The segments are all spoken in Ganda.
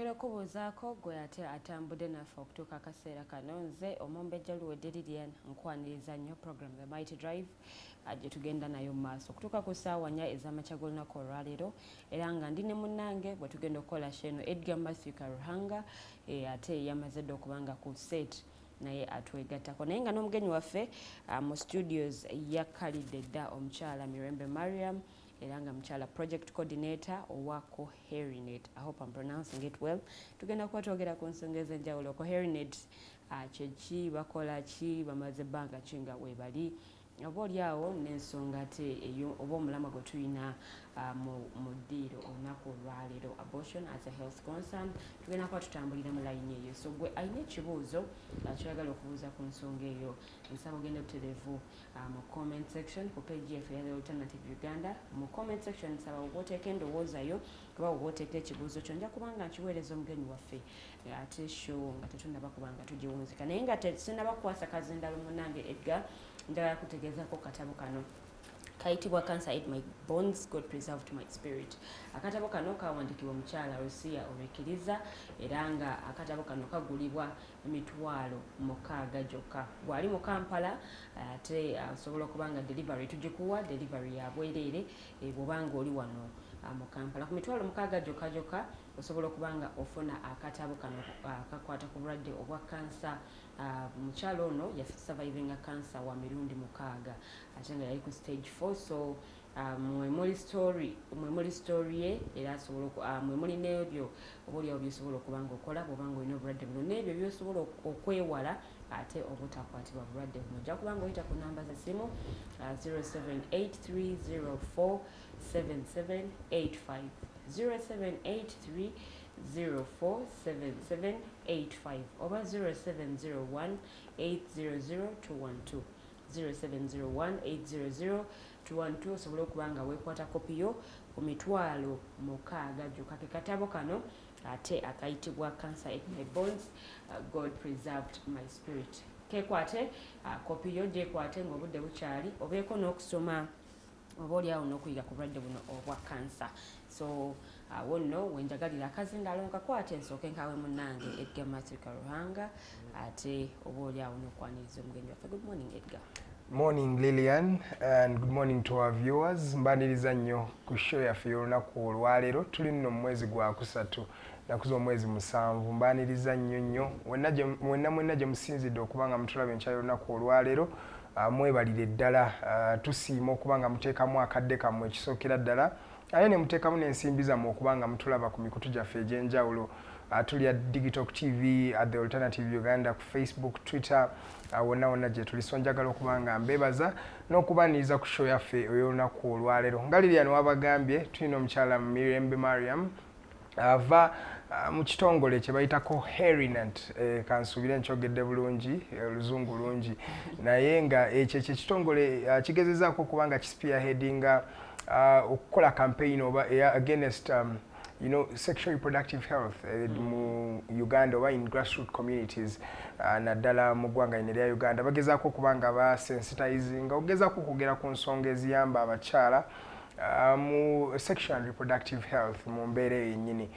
Twongera okubuuzaako gwe ate atambudde naffe okutuuka akaseera kano. Nze Omumbejja Lw'Okuzijamu nkwaniriza nnyo program The Mighty Drive gye tugenda nayo mu maaso okutuuka ku ssaawa 4 ez'amakya g'olunaku olwaleero, era nga ndi ne munnange bwe tugenda okukola sheno Edgar Karuhanga ate yamaze dda okubanga ku set naye atwegattako, naye nga n'omugenyi waffe mu studios yakkalidde dda omukyala Mirembe Mariam era nga mukyala project coordinator owa COHERINET. I hope I'm pronouncing it well. Tugenda kuba twogera ku nsonga ez'enjawulo. COHERINET kyeki, bakola ki, bamaze ebbanga ki nga weebali, oba oliawo n'ensonga ate oba omulamwa gwe tulina mu ddiiro olunaku olwaleero, abortion as a health concern. Tugenda kuba tutambulira mu layini eyo, so gwe alina ekibuuzo ky'ayagala okubuuza ku nsonga eyo, nsaba ogenda butereevu mu comment section ku page yaffe ya The Alternative Uganda. Mu comment section nsaba oba oteeka endowooza yo oba oba oteeka ekibuuzo kyo, nja kubanga nkiweereza omugenyi waffe ate show nga tetunnaba kubanga tugiwunzika, naye nga sinnaba kukwasa kazindalo munnange Edgar, njagala kutegeezako katabo kano kayitibwa Cancer Ate My Bones, God Preserved My Spirit. Akatabo kano kawandiikibwa omukyala Lucia Omekkiriza era nga akatabo kano kagulibwa $600 gyokka. Gwali mu Kampala ate osobola okubanga delivery tugikuwa delivery ya bwereere bw'obanga oli wano mu Kampala. Ku $600 gyokka osobola okubanga ofuna akatabo kano kakwata ku bulwadde obwa kansa. Mukyala ono yasurvivinga kansa wa mirundi 6 ate nga yali ku stage 4, so mwemuli story ye era asobola mwemuli n'ebyo oba oliawo byosobola okubanga okola bw'obanga olina obulwadde buno n'ebyo byosobola okwewala ate obutakwatibwa bulwadde buno. Ojja kubanga oyita ku namba z'essimu 0783047785 0783047785 oba 0701800212 0701800212. Osobola okubanga weekwata kopi yo ku $600 gyokka. Ke katabo kano ate akayitibwa Cancer Ate My Bones, God Preserved My Spirit. Kekwate kopi yo, gyekwate ng'obudde bukyali, obeeko n'okusoma oba oliawo n'okuyiga ku bulwadde buno obwa kansa. So awo nno wenjagalira akazindalo nkakwate nsooke nkawe munnange Edgar Karuhanga ate oba oliawo n'okwaniriza omugenyi waffe. Good morning Edgar. Morning Lillian, and good morning to our viewers. Mbaniriza nnyo ku show yaffe y'olunaku olwaleero. Tuli nno mu mwezi gwa kusatu naku z'omwezi 7. Mbaniriza nnyo mwenna gye musinzidde okubanga mutulaba enkya y'olunaku olwaleero. Mwebalire ddala, tusiima okubanga muteekamu akadde kammwe ekisookera ddala, aye ne muteekamu n'ensimbi zammwe okubanga mutulaba ku mikutu gyaffe egy'enjawulo. Tuli Digital TV at The Alternative Uganda ku Facebook, Twitter, wonna gye tuli. So njagala okubanga mbeebaza n'okubaniriza ku show yaffe ey'olunaku olwaleero. Nga Lilian wabagambye, tulina omukyala Mirembe Mariam ava mu kitongole kye bayita COHERINET. Kansuubire nkyogedde bulungi, oluzungu lungi, naye nga ekyo ekitongole kigezezaako okubanga kispearheadinga okukola campaign oba against sexual reproductive health mu Uganda oba in grassroots communities naddala mu ggwanga lino erya Uganda. Bagezaako okubanga basensitizing, ogezaako okugera ku nsonga eziyamba abakyala mu sexual and reproductive health mu mbeera yennyini.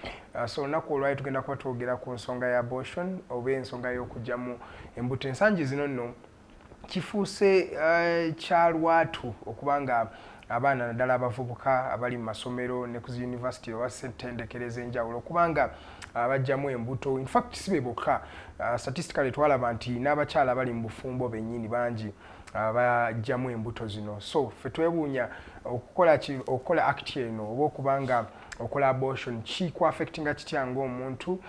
So olunaku olwali tugenda kuba twogera ku nsonga ya abortion oba ensonga y'okuggyamu embuto. Ensangi zino nno kifuuse kyalwatu okubanga abaana naddala abavubuka abali mu masomero ne ku university oba ssettendekero ez'enjawulo okubanga baggyamu embuto. In fact si be bokka, statistically twalaba nti n'abakyala abali mu bufumbo bennyini bangi baggyamu embuto zino. So ffe twebuunya okukola act eno oba okubanga okola abortion kikwaffectinga kitya ng'omuntu,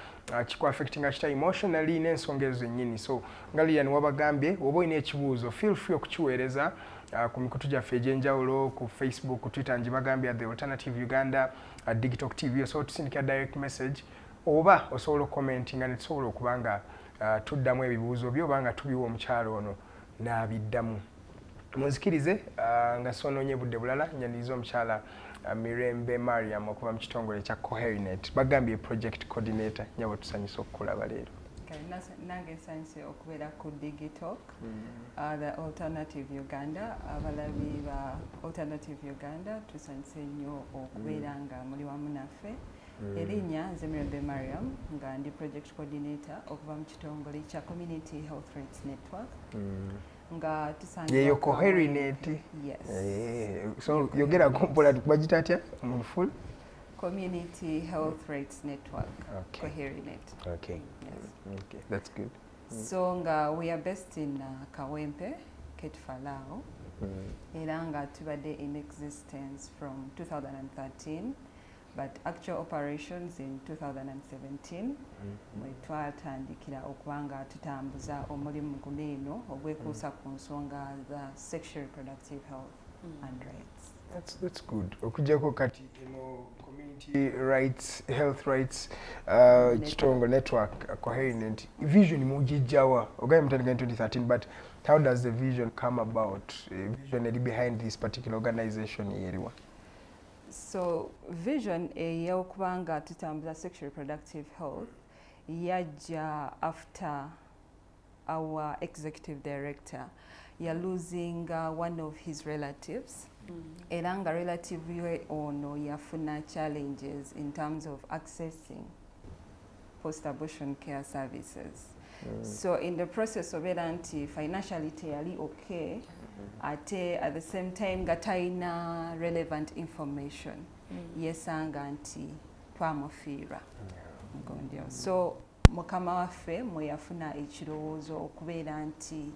kikwaffectinga kitya emotionally n'ensonga ezo zennyini. So nga Lilian wabagambye, oba olina ekibuuzo feel free okukiweereza ku mikutu gyaffe egy'enjawulo ku Facebook, ku Twitter, ngibagambye The Alternative Uganda, Digital TV. Osobola tusindikira direct message oba osobola commentinga ne tusobola okubanga tuddamu ebibuuzo byo oba nga tubiwa omukyalo ono n'abiddamu. Munzikirize nga sonoonye budde bulala nyaniriza omukyala Mirembe Mariam okuva mu kitongole kya COHERINET. Bagambye project coordinator. Nyabo tusanyusa okukulaba leero. Nange nsanyuse okubeera ku Digital The Alternative Uganda. Abalabi ba Alternative Uganda tusanyuse nnyo okubeera nga muli wamu naffe Erinnya nze Mirembe Mariam nga ndi project coordinator okuva mu kitongole kya Community Health Rights Network. Nga tusanga yeyo COHERINET. Yes. So yogera kumpola tukubagita atya mu full Community Health Rights Network. Okay. COHERINET. Okay. Yes. Okay, that's good. So nga we are based in Kawempe, Ketfalao. Era nga tubadde in existence from 2013, but actual operations in 2017 mwe twatandikira okuba nga tutambuza omulimu guno eno ogwekuusa ku nsonga za sexual reproductive health and rights. That's good. Okujjako kati community rights, health rights, Chitongo network, COHERINET. Vision mujijjawa. Ogaye mutandika in 2013, but how does the vision come about? Vision behind this particular organization yeriwa. So vision eyokuba nga tutambuza sexual reproductive health yajja after our executive director losing one of his relatives. Era nga relative we ono yafuna challenges in terms of accessing post-abortion care services. So in the process of nti financially teyali okay, ate at the same time nga talina relevant information, yesanga nti twamufiirwa. So mukama waffe mwe yafuna ekirowoozo okubeera nti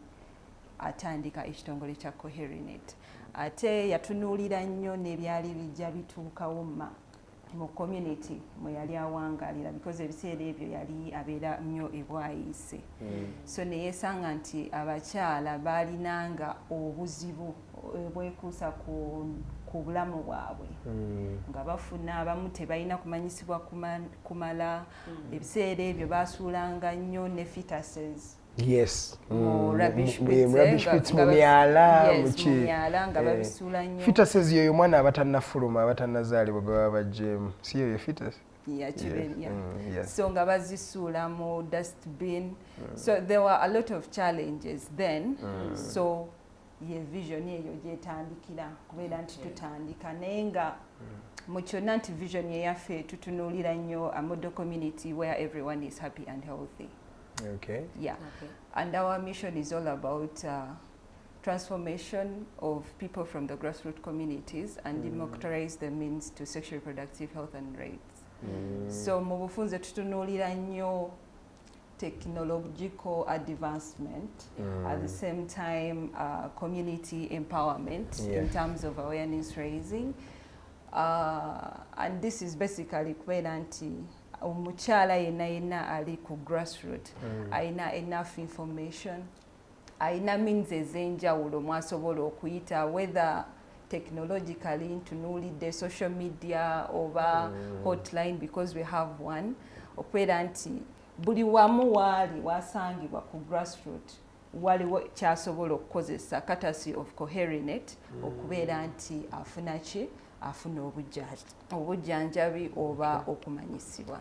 atandika ekitongole kya COHERINET. Ate yatunuulira nnyo n'ebyali bijja bituukawo mu community mwe yali awangaalira, because ebiseera ebyo yali abeera nnyo ebwayise. So ne yeesanga nti abakyala baalinanga obuzibu bwekuusa ku bulamu bwabwe, nga bafuna abamu tebalina kumanyisibwa kumala. Ebiseera ebyo baasuulanga nnyo ne fetuses. Yes. Rubbish pits mu myala nga babisuula nnyo. Fetuses yoyo mwana abatannafuluma abatannazaalibwa gwe baba bajjeemu. Si yoyo fetus? So nga bazisuula mu dustbin. So there were a lot of challenges then. So ye vision eyo gyetandikira kubeera nti tutandika naye nga mu kyonna nti vision yeyaffe tutunuulira nnyo a model community where everyone is happy and healthy. Okay. Yeah. Okay. And our mission is all about transformation of people from the grassroots communities and democratize the means to sexual reproductive health and rights. So mu bufunze tutunuulira nnyo technological advancement, at the same time community empowerment in terms of awareness raising. And this is basically kubeera nti omukyala yenna ali ku grassroot ayina enough information, ayina means ez'enjawulo mwasobola okuyita, whether technologically ntunuulidde social media oba hotline, because we have one, okubeera nti buli wamu waali wasangibwa ku grassroot waliwo kyasobola okukozesa courtesy of COHERINET okubeera nti afuna ki, afuna obujjanjabi oba okumanyisibwa.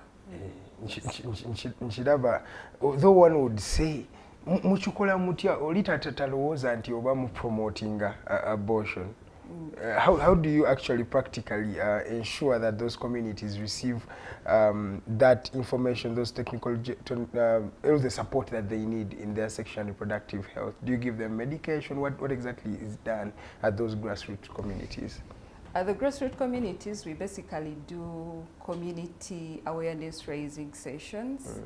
Nkiraba, though one would say mukikola mutya oli tatalowooza nti oba mu promotinga abortion. How do you actually practically ensure that those communities receive that information, those technical all the support that they need in their sexual and reproductive health? Do you give them medication? What exactly is done at those grassroots communities? At the grassroots communities, we basically do community awareness raising sessions.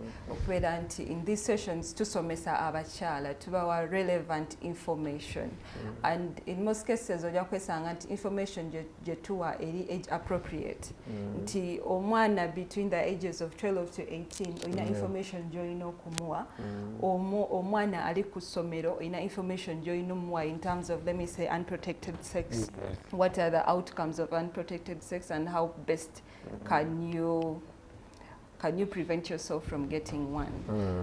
In these sessions, tusomesa abakyala, tubawa relevant information. And in most cases, information jetuwa eri age appropriate. Nti omwana between the ages of 12 to 18, ina information joino kumua. Omwana ali ku somero, ina information joino mwa in terms of, let me say, unprotected sex. What are the outcomes of unprotected sex and how best can you prevent yourself from getting one?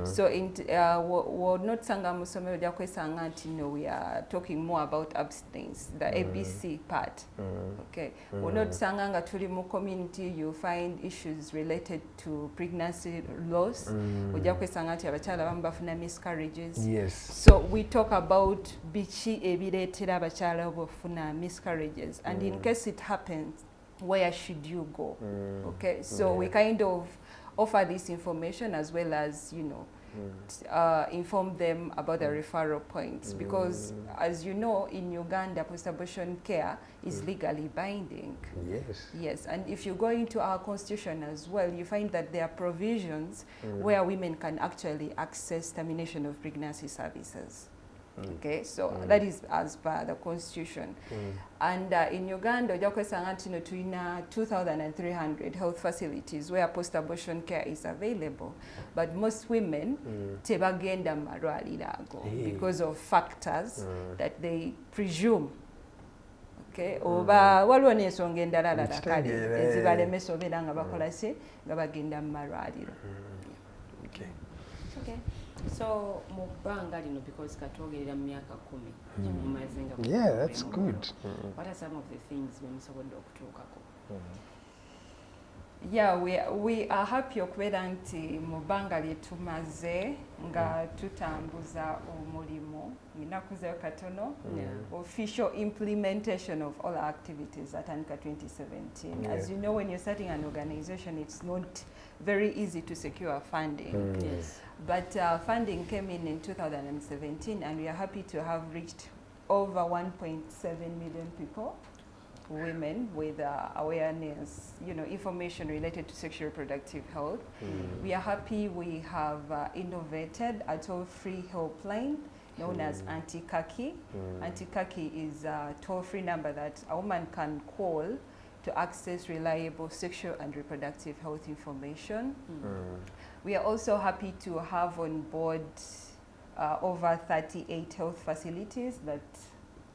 So we're not sanga musomero lya kwesanga nti we are talking more about abstinence, the ABC part. Okay. We're not sanga nga tuli mu community you find issues related to pregnancy loss. Ojja kwesanga nti abakyala bamu bafuna miscarriages. Yes. So we talk about biki ebireetera abakyala bafuna miscarriages, and in case it happens, where should you go? Okay, so we kind of offer this information as well as, you know, inform them about the referral points, because as you know, in Uganda, post-abortion care is legally binding. Yes. Yes, and if you go into our constitution as well, you find that there are provisions where women can actually access termination of pregnancy services. Okay, so that is as per the constitution. And in Uganda, tuina 2,300 health facilities where post-abortion care is available, but most women tebagenda marwaliro ago because of factors that they presume. Okay, oba waliwo n'ensonga endala kale ezibalemesa obeera nga bakola se nga bagenda mu malwaliro. Okay. Okay. So mubanga lino, because katwogerera mu myaka 10 mumazenga. Yeah, that's good. What are some of the things we musobodde okutuukako? Yeah, we are happy okubeera nti mu bbanga lye tumaze nga tutambuza omulimu ennaku zeyo katono, official implementation of all our activities atandika 2017. As you know, when you're starting an organization, it's not very easy to secure funding. Yes. But funding came in 2017, and we are happy to have reached over 1.7 million people, women, with awareness, you know, information related to sexual reproductive health. We are happy we have innovated a toll-free helpline known as Anti-Kaki. Anti-Kaki is a toll-free number that a woman can call to access reliable sexual and reproductive health information. We are also happy to have on board over 38 health facilities that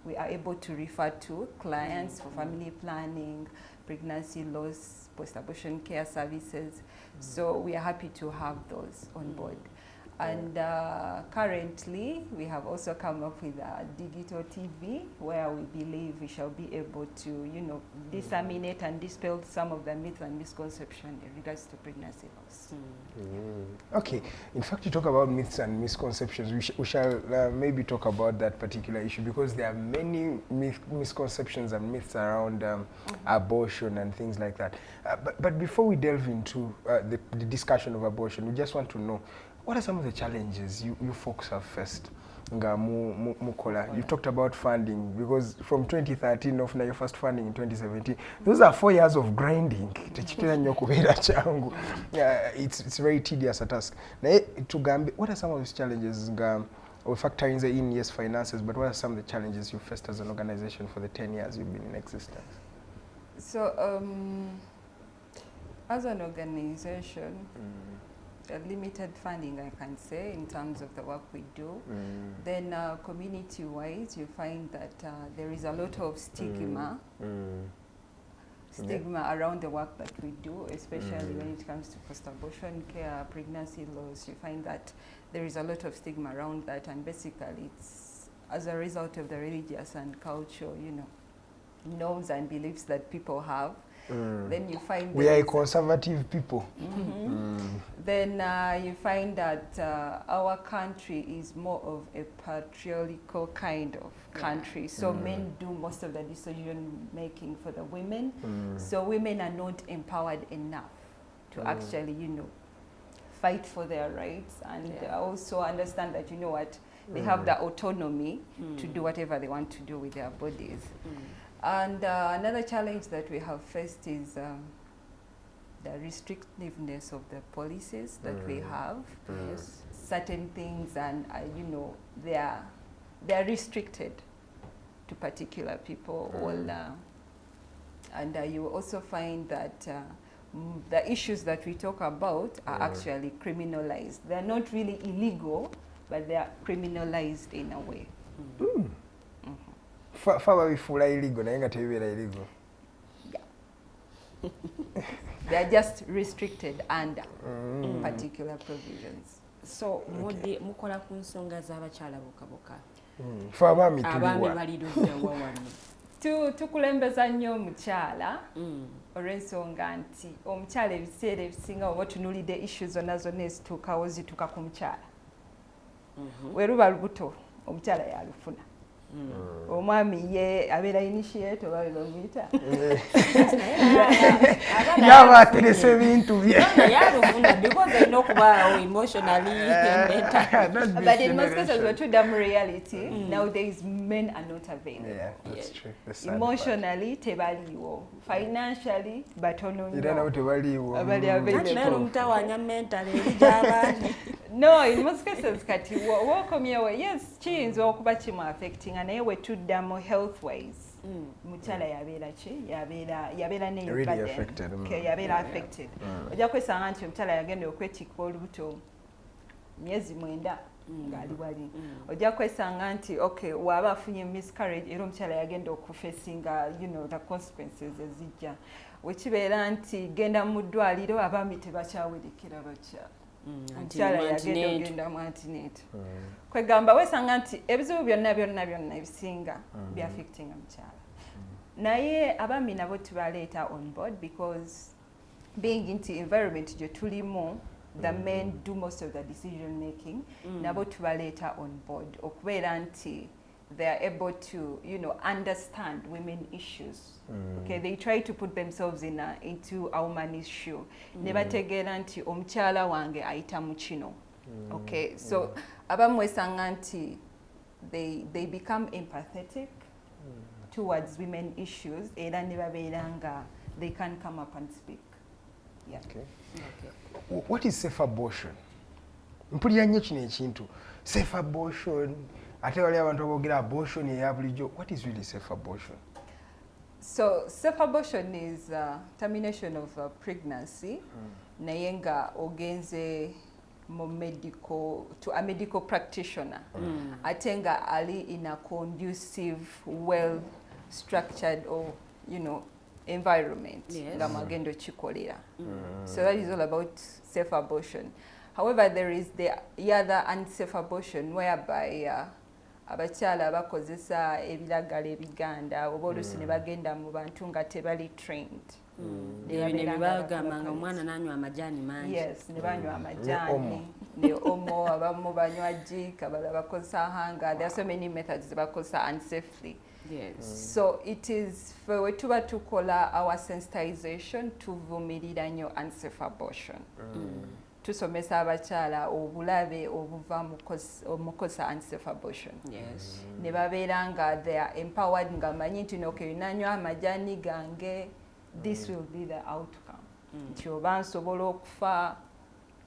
we are able to refer to clients for family planning, pregnancy loss, post-abortion care services. So we are happy to have those on board. And currently, we have also come up with a digital TV where we believe we shall be able to, you know, disseminate and dispel some of the myths and misconceptions in regards to pregnancy loss. Okay, in fact, you talk about myths and misconceptions. We shall maybe talk about that particular issue, because there are many misconceptions and myths around abortion and things like that. But before we delve into the discussion of abortion, we just want to know, what are some of the challenges you folks have faced? You talked about funding, because from 2013 off, now your first funding in 2017. Those are 4 years of grinding. It's very tedious a task. What are some of those challenges? We factor in yes, finances, but what are some of the challenges you faced as an organization for the 10 years you've been in existence? So, as an organization, limited funding, I can say, in terms of the work we do. Then community-wise, you find that there is a lot of stigma around the work that we do, especially when it comes to post-abortion care, pregnancy loss. You find that there is a lot of stigma around that, and basically it's as a result of the religious and cultural, you know, norms and beliefs that people have. Then you find we are conservative people. Then you find that our country is more of a patriarchal kind of country. So men do most of the decision making for the women. So women are not empowered enough to actually, you know, fight for their rights, and also understand that, you know what, they have the autonomy to do whatever they want to do with their bodies. And another challenge that we have faced is the restrictiveness of the policies that we have. Certain things, and you know, they are restricted to particular people. And you also find that the issues that we talk about are actually criminalized. They are not really illegal, but they are criminalized in a way. Illegal. Yeah. They are just restricted under particular provisions. So, mukola ku nsonga z'abakyala bokaboka. Abaami balidde wawano. Tukulembeza nnyo omukyala olw'ensonga nti omukyala ebiseera ebisinga oba tunuulidde issues zonna ezituukawo zituuka ku mukyala. We luba lubuto omukyala yalufuna. omwami ye abeera initiate oba bemuyita yaba aterese ebintu bye yalufunda because I know kuba emotionally but in most cases we're too damn reality nowadays men are not available. Yeah, that's true. The sad Emotionally tebaliwo, financially batono part. Nabo tebaliwo. Abali available. mutawanya mentally elijabani. No, in most cases kati wokomyewo yes kiyinza okuba kimu affecting naye wetuddamu health wise mukyala yabeera ki yabeera neyo Really affected. yabeera affected ojja kwesanga nti omukyala yagenda okwetikka olubuto myezi 9 ngali wali ojja kwesanga nti okay waba afunye miscarriage era omukyala yagenda okufacinga the consequences ezijja wekibeera nti genda mu ddwaliro abaami tebakyawerekera bakyala omukyala yagenda ogenda mu antenatal kwegamba wesanga nti ebizibu byonna ebisinga bi-affecting omukyala naye abaami nabo tubaleeta on board because being nti environment gye tulimu the men do most of the decision making nabo tubaleeta on board okubeera nti they are able to understand women issues. Okay, they try to put themselves into a woman's shoe. Never tegeera nti omukyala wange ayita mu kino. Okay, so abamwesanga nti they become empathetic towards women issues era ne babeera nga they can come up and speak. Yeah. Okay. What is safe abortion? Mpulira nnyo kino ekintu. Safe abortion. Ate wali abantu aboogera abortion eya bulijjo. What is really safe abortion? So safe abortion is termination of pregnancy naye nga ogenze mu medical to a medical practitioner ate nga ali in a conducive well structured or environment nga magendo kikolera. So that is all about safe abortion. However, there is the other unsafe abortion whereby abakyala bakozesa ebiragala ebiganda oba oluusi ne bagenda mu bantu nga tebali trained. Bagambanga omwana nanywa amajaani mangi. Yes, ne banywa amajaani ne omo abamu banywa jik abala bakozesa hanga. There are so many methods bakozesa unsafely. Yes. So it is for we tuba tukola our sensitization tuvumirira nnyo unsafe abortion. Tusomesa abakyala obulabe obuva mu kosa unsafe abortion. Yes. Ne babeera nga they are empowered nga manyi nti okay nanywa amajaani gange this will be the outcome. Nti oba nsobola okufa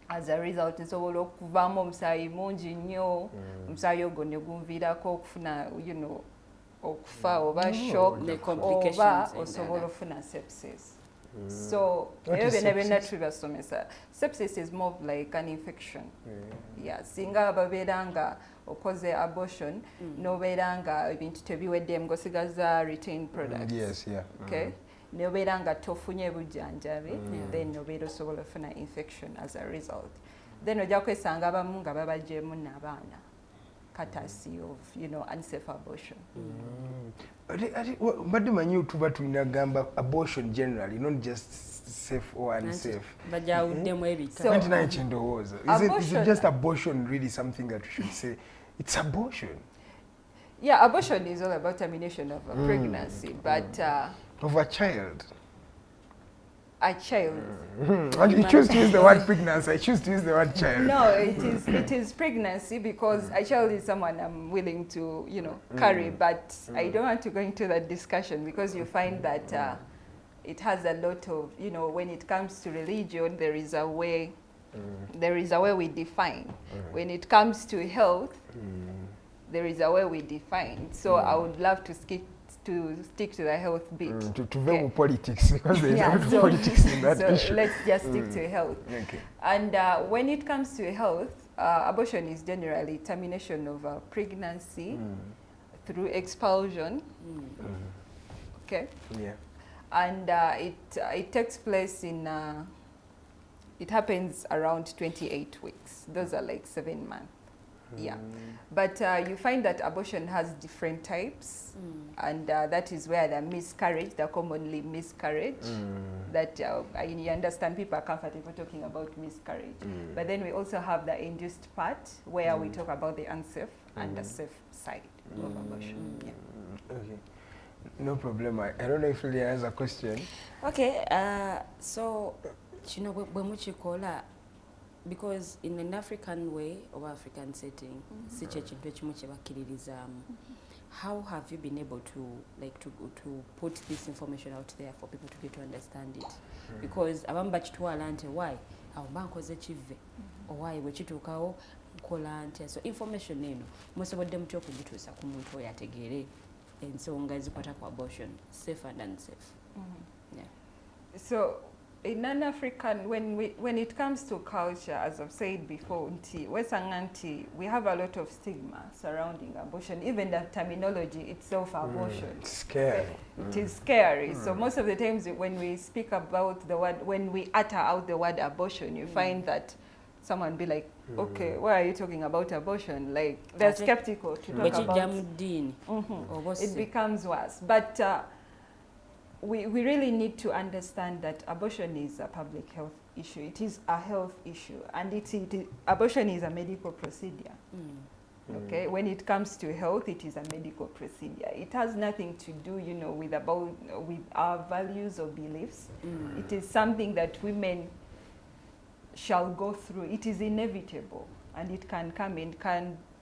as a result nsobola okuvaamu omusaayi mungi nnyo omusaayi ogwo ne gunviirako okufuna okufa oba shock oba osobola ofuna sepsis. So ebyo byonna tubasomesa. Sepsis is more like an infection. Yeah, singa babeera nga okoze abortion nobeera nga ebintu tebiweddemu ng'osigaza retained products. Yes, yeah. Okay. Nobeera nga tofunye bujjanjabi then nobeera osobola ofuna infection as a result. Then ojja kwesanga abamu nga babagyeemu n'abaana courtesy of unsafe abortion. Mbadde manyi tuba tulina gamba abortion generally not just safe or unsafe. Bajawuddemu ebika. Anti naye kyendowooza. Is it just abortion really something that we should say it's abortion? Yeah, abortion is all about termination of a pregnancy, but of a child. A child. You choose to use the word pregnancy. I choose to use the word child. No, it is pregnancy because a child is someone I'm willing to carry, but I don't want to go into that discussion because you find that it has a lot of when it comes to religion there is a way we define. When it comes to health there is a way we define. So I would love to stick to the health bit. To politics because there is a lot of politics in that issue. So let's just stick to health. Okay. And when it comes to health, abortion is generally termination of a pregnancy through expulsion. Okay. Yeah. And it takes place in it happens around 28 weeks. Those are like 7 months. Yeah, but you find that abortion has different types, and that is where the miscarriage, the commonly miscarriage, that you understand people are comfortable talking about miscarriage. But then we also have the induced part where we talk about the unsafe and the safe side of abortion. Yeah. Okay, no problem. I don't know if Lily has a question. Okay, so you know when we call her, because in an African way or African setting, how have you been able to to put this information out there for people to get to understand it? Because abamba chitwala nti why awambankoze chive or why wechitukawo nkola nti, so information eno musobodde mutyo okugituusa ku muntu oyo ategeere ensonga ezikwata ku abortion, safe and unsafe. Yeah. So in non-African, when it comes to culture, as I've said before, we have a lot of stigma surrounding abortion. Even the terminology itself, abortion. It's scary. It is scary. So most of the times when we speak about the word, when we utter out the word abortion, you find that someone be like, okay, why are you talking about abortion? Like, they're skeptical to talk about it. It becomes worse. But we really need to understand that abortion is a public health issue. It is a health issue, and abortion is a medical procedure. Okay, when it comes to health, it is a medical procedure. It has nothing to do, you know, with our values or beliefs. It is something that women shall go through. It is inevitable, and it can come in.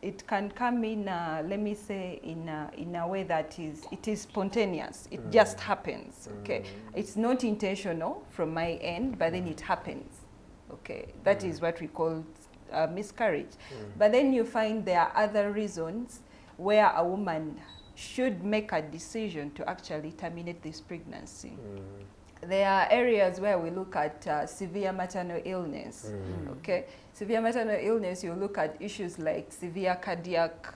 It can come in, let me say, in a way that it is spontaneous. It just happens, okay? It's not intentional from my end, but then it happens, okay? That is what we call miscarriage. But then you find there are other reasons where a woman should make a decision to actually terminate this pregnancy. There are areas where we look at severe maternal illness, okay? Severe maternal illness, you look at issues like severe cardiac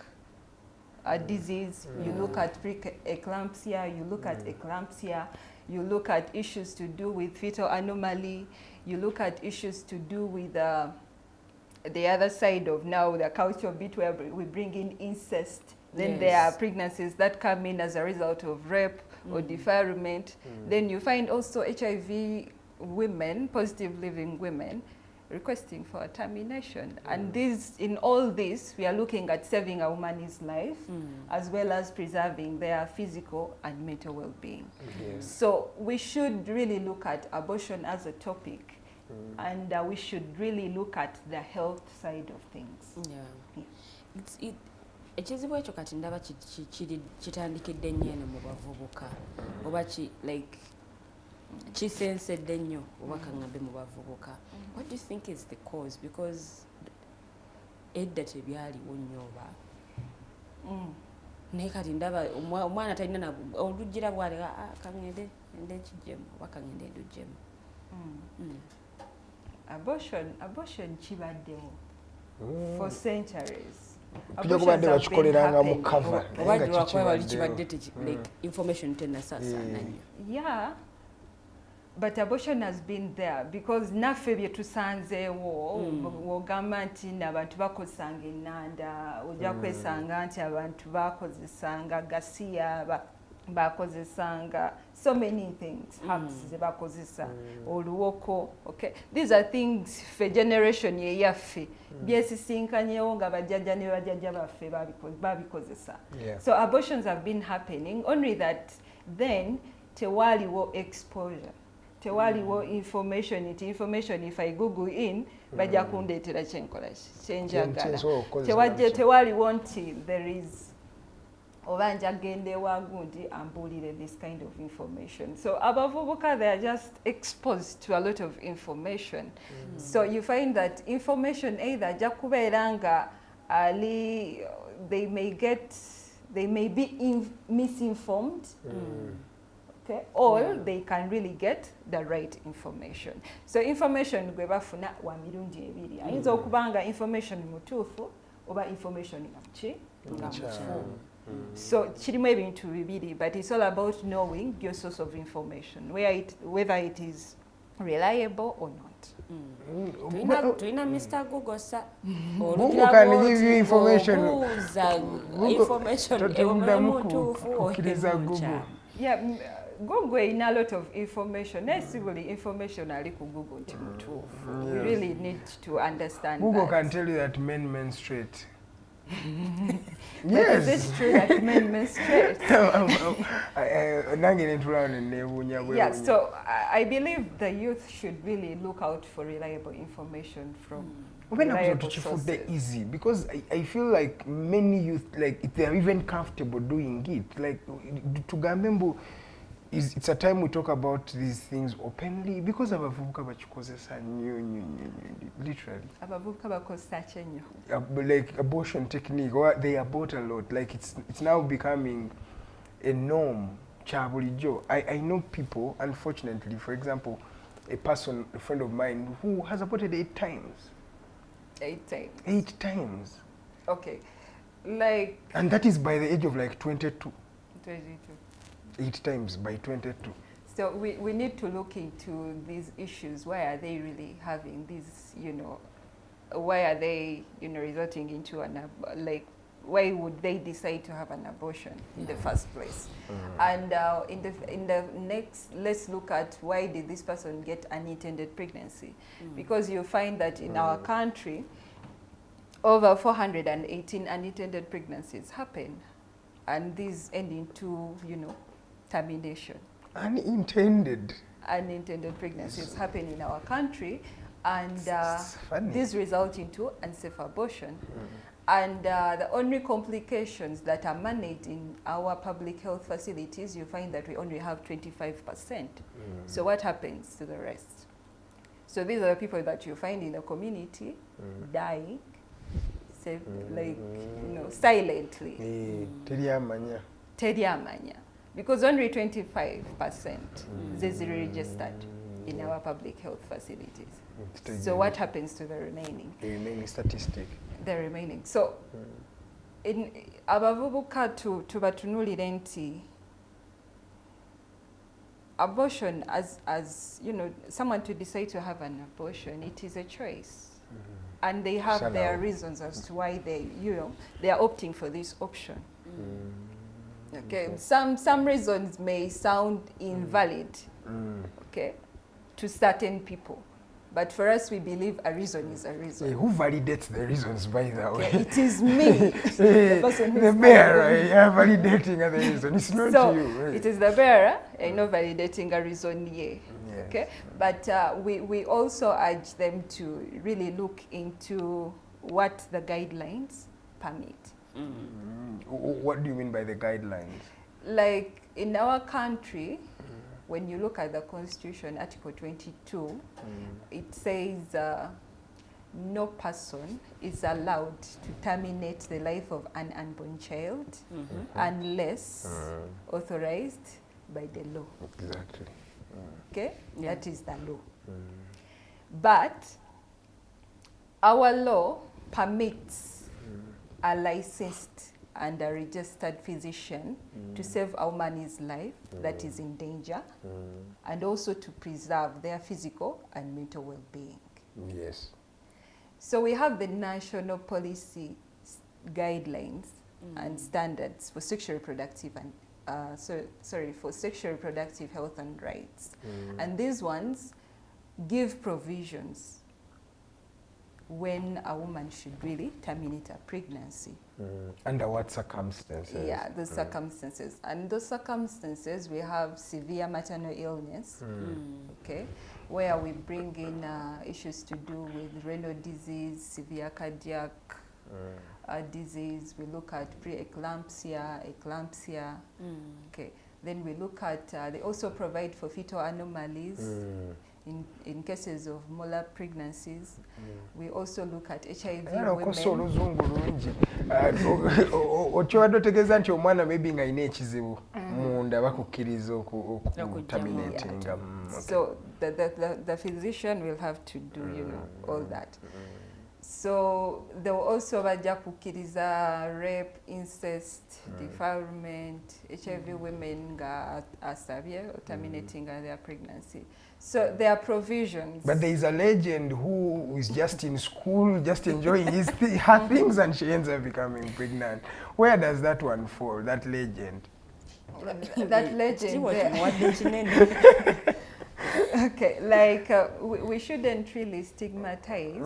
disease, you look at preeclampsia, you look at eclampsia, you look at issues to do with fetal anomaly, you look at issues to do with the other side of now the culture bit where we bring in incest. Then there are pregnancies that come in as a result of rape or defilement. Then you find also HIV women, positive living women, requesting for a termination. And in all this, we are looking at saving a woman's life as well as preserving their physical and mental well-being. So we should really look at abortion as a topic, and we should really look at the health side of things. Ekizibu ekyo kati ndaba kitandikidde nnyo eno mu bavubuka oba like kisensedde nnyo oba kaŋŋambe mu bavubuka. What do you think is the cause? Because edda tebyaliwo nnyo oba naye kati ndaba omwana talina olugira bw'aleka kaŋŋende ekijjemu oba kaŋŋende endugjemu. Abortion kibaddewo for centuries. Tujja kubadde bakikoleranga mu cover. Oba lwakuba wali kibadde like information tenasaasaana nnyo. Yeah, but abortion has been there because naffe bye tusanzeewo wogamba nti abantu bakozesanga ennanda, ojja kwesanga nti abantu bakozesanga gasiya, bakozesanga so many things, herbs ze bakozesa, oluwoko, okay? These are things for generation ye yaffe byesisinkanyewo nga bajjajja ne bajjajja baffe babikozesa. So abortions have been happening, only that then tewaliwo exposure, tewaliwo information. If I Google in bajja kundeetera kyenkola kyenjagala, tewaliwo nti there is obanja gende wagundi ambuulire this kind of information. So abavubuka, they are just exposed to a lot of information. So you find that information either jakubeera nga they may be misinformed, okay, or they can really get the right information. So information gwe bafuna wa mirundi ebiri. Ayinza okubanga information mutuufu oba information nga mufu. So kirimu ebintu bibiri, but it's all about knowing your source of information, whether it is reliable or not. Tulina Mr. Google sa. Google can give you information. Google. Yeah, Google in a lot of information. Necessarily information ali ku Google nti mutuufu. We really need to understand Google that. can tell you that men menstruate. Yes. Is it true that men menstruate? Yeah, so I believe the youth should really look out for reliable information from reliable sources. Easy, because I feel like many youth, like if they are even comfortable doing it, like to Gambembo, it's a time we talk about these things openly because abavubuka bakikozesa nnyo literally abavubuka bakozesa nnyo like abortion technique, or they abort a lot, like it's now becoming a norm kya bulijjo. I know people, unfortunately, for example, a friend of mine who has aborted 8 times. 8 times? 8 times. Okay, like, and that is by the age of like 22. 22. 8 times by 22. So we need to look into these issues. Why are they really having these, why are they, resulting into like, why would they decide to have an abortion in the first place? And in the next, let's look at why did this person get unintended pregnancy? Because you find that in our country, over 418 unintended pregnancies happen, and these end into, termination. Unintended pregnancies happen in our country, and these result into unsafe abortion. And the only complications that are managed in our public health facilities, you find that we only have 25%. So what happens to the rest? So these are the people that you find in the community dying, like, silently. Teriamanya. Because only 25% is registered in our public health facilities. So what happens to the remaining? The remaining statistic. The remaining. So, in abavubuka tubatunulire nti abortion, as someone to decide to have an abortion, it is a choice. And they have their reasons as to why they are opting for this option. Okay, some reasons may sound invalid, okay, to certain people, but for us, we believe a reason is a reason. Who validates the reasons, by the way? It is me, the person who is the bearer. You're validating the reason. It's not so you. Right? It is the bearer, validating a reason. Yes. Okay, but we also urge them to really look into what the guidelines permit. What do you mean by the guidelines? Like in our country, when you look at the Constitution, Article 22, it says no person is allowed to terminate the life of an unborn child unless authorized by the law. Exactly. Okay, that is the law. But our law permits a licensed and a registered physician to save a woman's life that is in danger, and also to preserve their physical and mental well-being. Yes. So we have the national policy guidelines and standards for sexual reproductive and for sexual reproductive health and rights, and these ones give provisions when a woman should really terminate a pregnancy. Under what circumstances? Yeah, the circumstances. And those circumstances, we have severe maternal illness, okay, where we bring in issues to do with renal disease, severe cardiac disease. We look at pre-eclampsia, eclampsia, okay. Then we look at, they also provide for fetal anomalies. In cases of molar pregnancies, we also look at HIV women. Okyobadde otegeeza nti omwana maybe nga alina ekizibu munda bakukkiriza okutaminatinga. So the physician will have to do all that. So they will also bajja kukkiriza rape, incest, defilement, HIV women nga asabye or terminating their pregnancy. So there are provisions. But there is a legend who is just in school, just enjoying her things, and she ends up becoming pregnant. Where does that one fall, that legend? That legend okay, like we shouldn't really stigmatize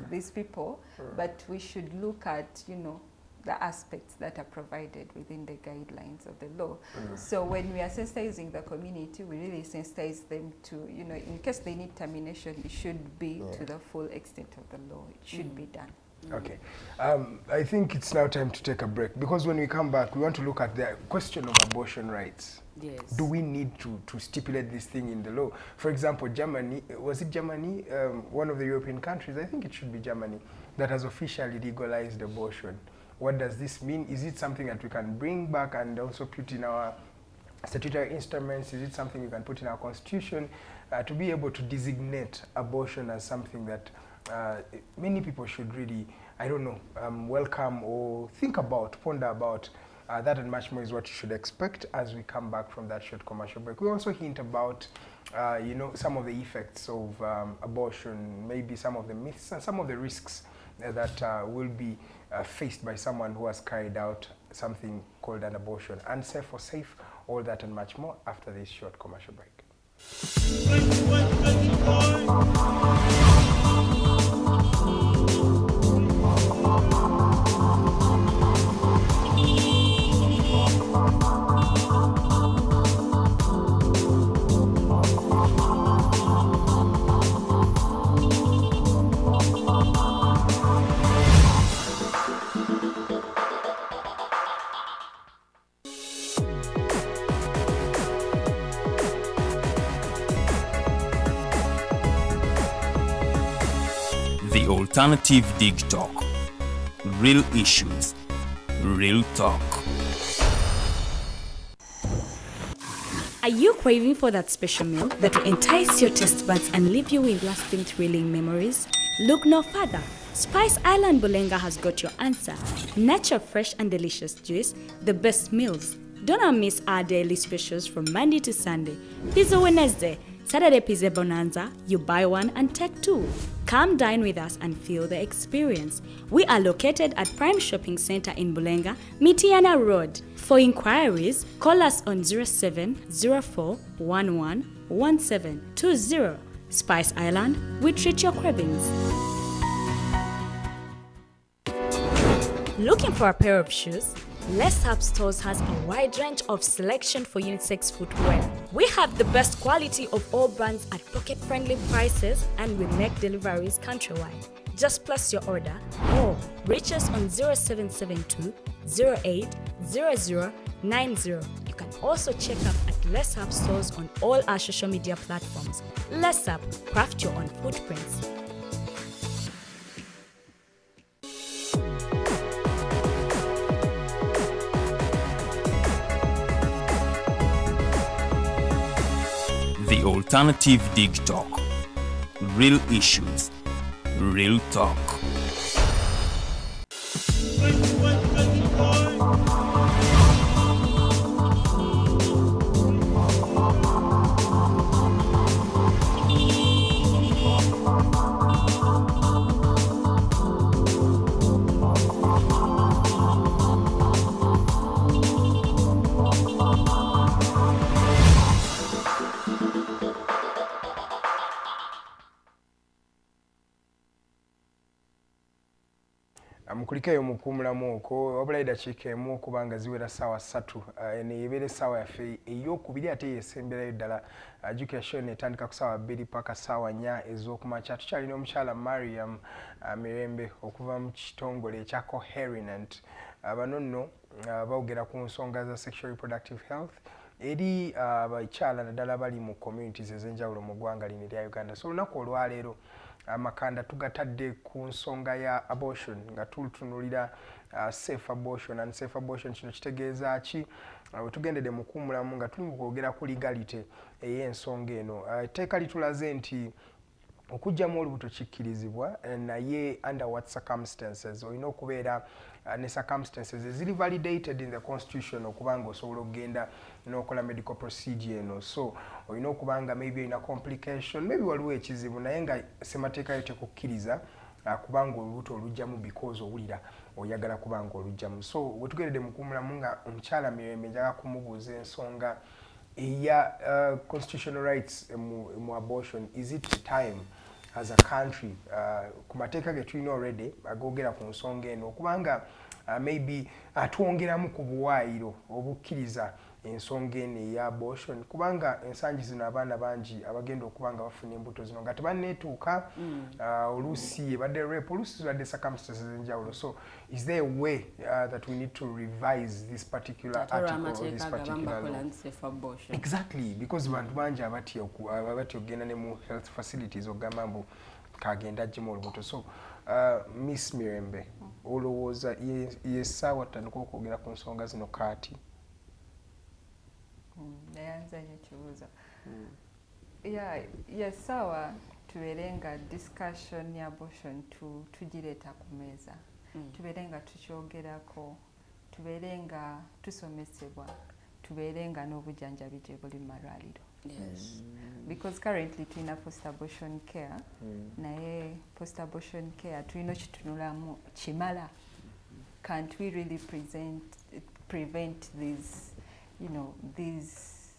these people, but we should look at, you know, the aspects that are provided within the guidelines of the law. So when we are sensitizing the community, we really sensitize them to, you know, in case they need termination, it should be to the full extent of the law. It should be done. Okay. I think it's now time to take a break, because when we come back, we want to look at the question of abortion rights. Yes. Do we need to stipulate this thing in the law? For example, Germany, was it Germany? One of the European countries, I think it should be Germany, that has officially legalized abortion. What does this mean? Is it something that we can bring back and also put in our statutory instruments? Is it something we can put in our constitution to be able to designate abortion as something that many people should really, I don't know, welcome or think about, ponder about? That and much more is what you should expect as we come back from that short commercial break. We also hint about, you know, some of the effects of abortion, maybe some of the myths and some of the risks that will be faced by someone who has carried out something called an abortion. Unsafe or safe, all that and much more after this short commercial break. The Alternative Dig Talk. Real issues, real talk. Are you craving for that special meal that will entice your taste buds and leave you with lasting thrilling memories? Look no further. Spice Island Bulenga has got your answer. Natural, fresh and delicious juice, the best meals. Don't miss our daily specials from Monday to Sunday. Pizza Wednesday, Saturday Pizza Bonanza, you buy one and take two. Come dine with us and feel the experience. We are located at Prime Shopping Center in Bulenga, Mitiana Road. For inquiries, call us on 0704111720. Spice Island, we treat your cravings. Looking for a pair of shoes? Les Hub Stores has a wide range of selection for unisex footwear. We have the best quality of all brands at pocket-friendly prices and we make deliveries countrywide. Just place your order or reach us on 0772 080090. You can also check up at Les Hub Stores on all our social media platforms. Les Hub, craft your own footprints. The Alternative Dig Talk. Real issues, real talk. Mukulikeyo mukumulamu okwo wabula eddakiika emu okubanga ziwera ssaawa 3 neyebeera essaawa yaffe ey'okubiri ate yesemberayo ddala jjukira show netandika ku ssaawa 2 paka ssaawa 4 ez'okumakya. Tukyalina omukyala Mariam Mirembe okuva mu kitongole ekya COHERINET. Bano nno bawogera ku nsonga za sexual reproductive health eri abakyala naddala bali mu communities ez'enjawulo mu ggwanga lino erya Uganda. So olunaku olwaleero amakanda tugatadde ku nsonga ya abortion nga tutunulira safe abortion and safe abortion. Kino kitegeeza ki? Tugendedde mu kuwumulamu nga tuli mu kwogera ku legality ey'ensonga eno. Etteeka litulaze nti okujjamu olubuto kikkirizibwa naye under what circumstances olina okubeera ne circumstances eziri validated in the constitution okuba nga osobola okugenda n'okola medical procedure eno. So olina okuba nga maybe olina complication, maybe waliwo ekizibu naye nga ssemateeka yo tekukkiriza kubanga olubuto olugjamu because owulira oyagala kubanga olugjamu. So wetugeredde mukumulamu nga omukyala Mirembe njaga kumubuuza ensonga eya constitutional rights mu abortion. Is it time as a country ku mateeka ge tulina already agogera ku nsonga eno okubanga maybe atwongeramu ku buwaayiro obukkiriza ensonga eno eya abortion kubanga ensangi zino abaana bangi abagenda okuba nga bafuna embuto zino nga tebanneetuuka oluusi ebadde rape oluusi zibadde circumstances enjawulo. So is there a way that we need to revise this particular article or this particular law? Exactly, because bantu bangi abatya okugenda ne mu health facilities ogamba mbu kagenda ajjemu olubuto. So Miss Mirembe olowooza yessaawa tutandika okwogera ku nsonga zino kaati? Nayanza nnyo kibuuzo. Yessaawa tubeere nga discussion ya abortion tugireeta ku meeza, tubeere nga tukyogerako, tubeere nga tusomesebwa, tubeere nga n'obujjanjabi gye buli mu malwaliro. Yes. Because currently tulina post abortion care naye post abortion care tulina kitunulamu kimala. Can't we really prevent these, you know, these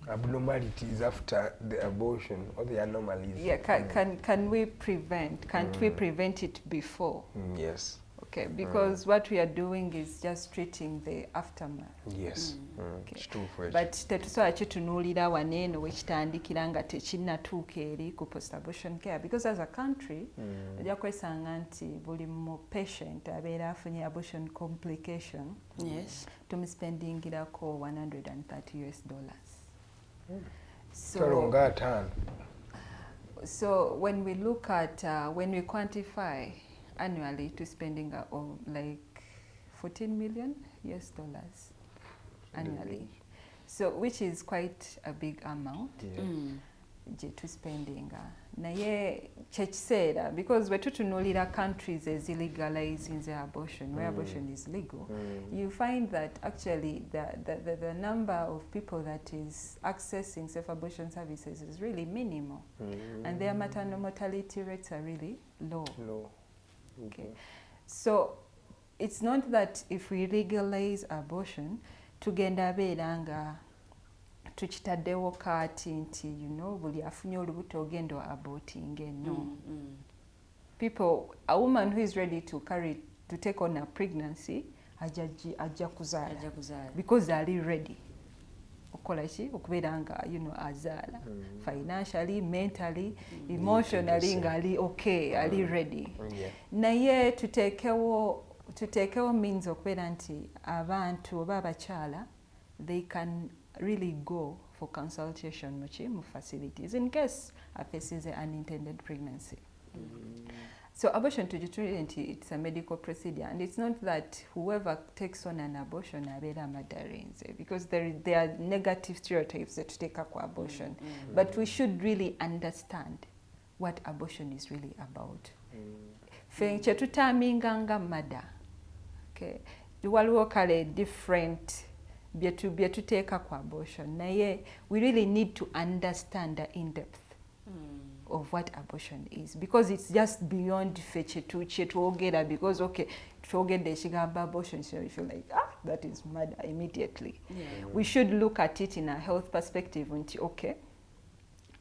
abnormalities after the abortion or the anomalies? Yeah, can we prevent? Can't we prevent it before? Yes. Okay, because what we are doing is just treating the aftermath. Yes. Okay. It's true for it. But tetusobola kitunuulira waneeno wekitandikira nga tekinnatuuka eri ku post abortion care, because as a country ojja kwesanga nti buli mu patient abeera afunye abortion complication tumuspendingirako $130. So when we look at when we quantify annually to spending like $14 million annually, so which is quite a big amount to spending. Naye chekiseera because wetutunuulira countries as illegalizing the abortion where abortion is legal, you find that actually the number of people that is accessing safe abortion services is really minimal, and their maternal mortality rates are really low. Okay. So it's not that if we legalize abortion tugenda beera nga tukitaddewo kaati nti you know buli afunye olubuto ogenda aborting. No. People, a woman who is ready to take on a pregnancy ajja kuzaala because ali ready okukola ki okubeera nga you know azaala financially, mentally, emotionally nga ali okay, ali ready. Naye tuteekewo means okubeera nti abantu oba abakyala they can really go for consultation mu facilities in case a faces an unintended pregnancy. So abortion it's a medical procedure, and it's not that whoever takes on an abortion abeera madarinze, because there are negative stereotypes that take up abortion. But we should really understand what abortion is really about. Kye tutaaminganga mada, okay, waliwo kale different byetuteeka ku abortion, naye we really need to understand the in-depth of what abortion is, because it's just beyond kyetuogera, because okay twogedde ekigamba abortion, so you feel like that is murder immediately. We should look at it in a health perspective nti okay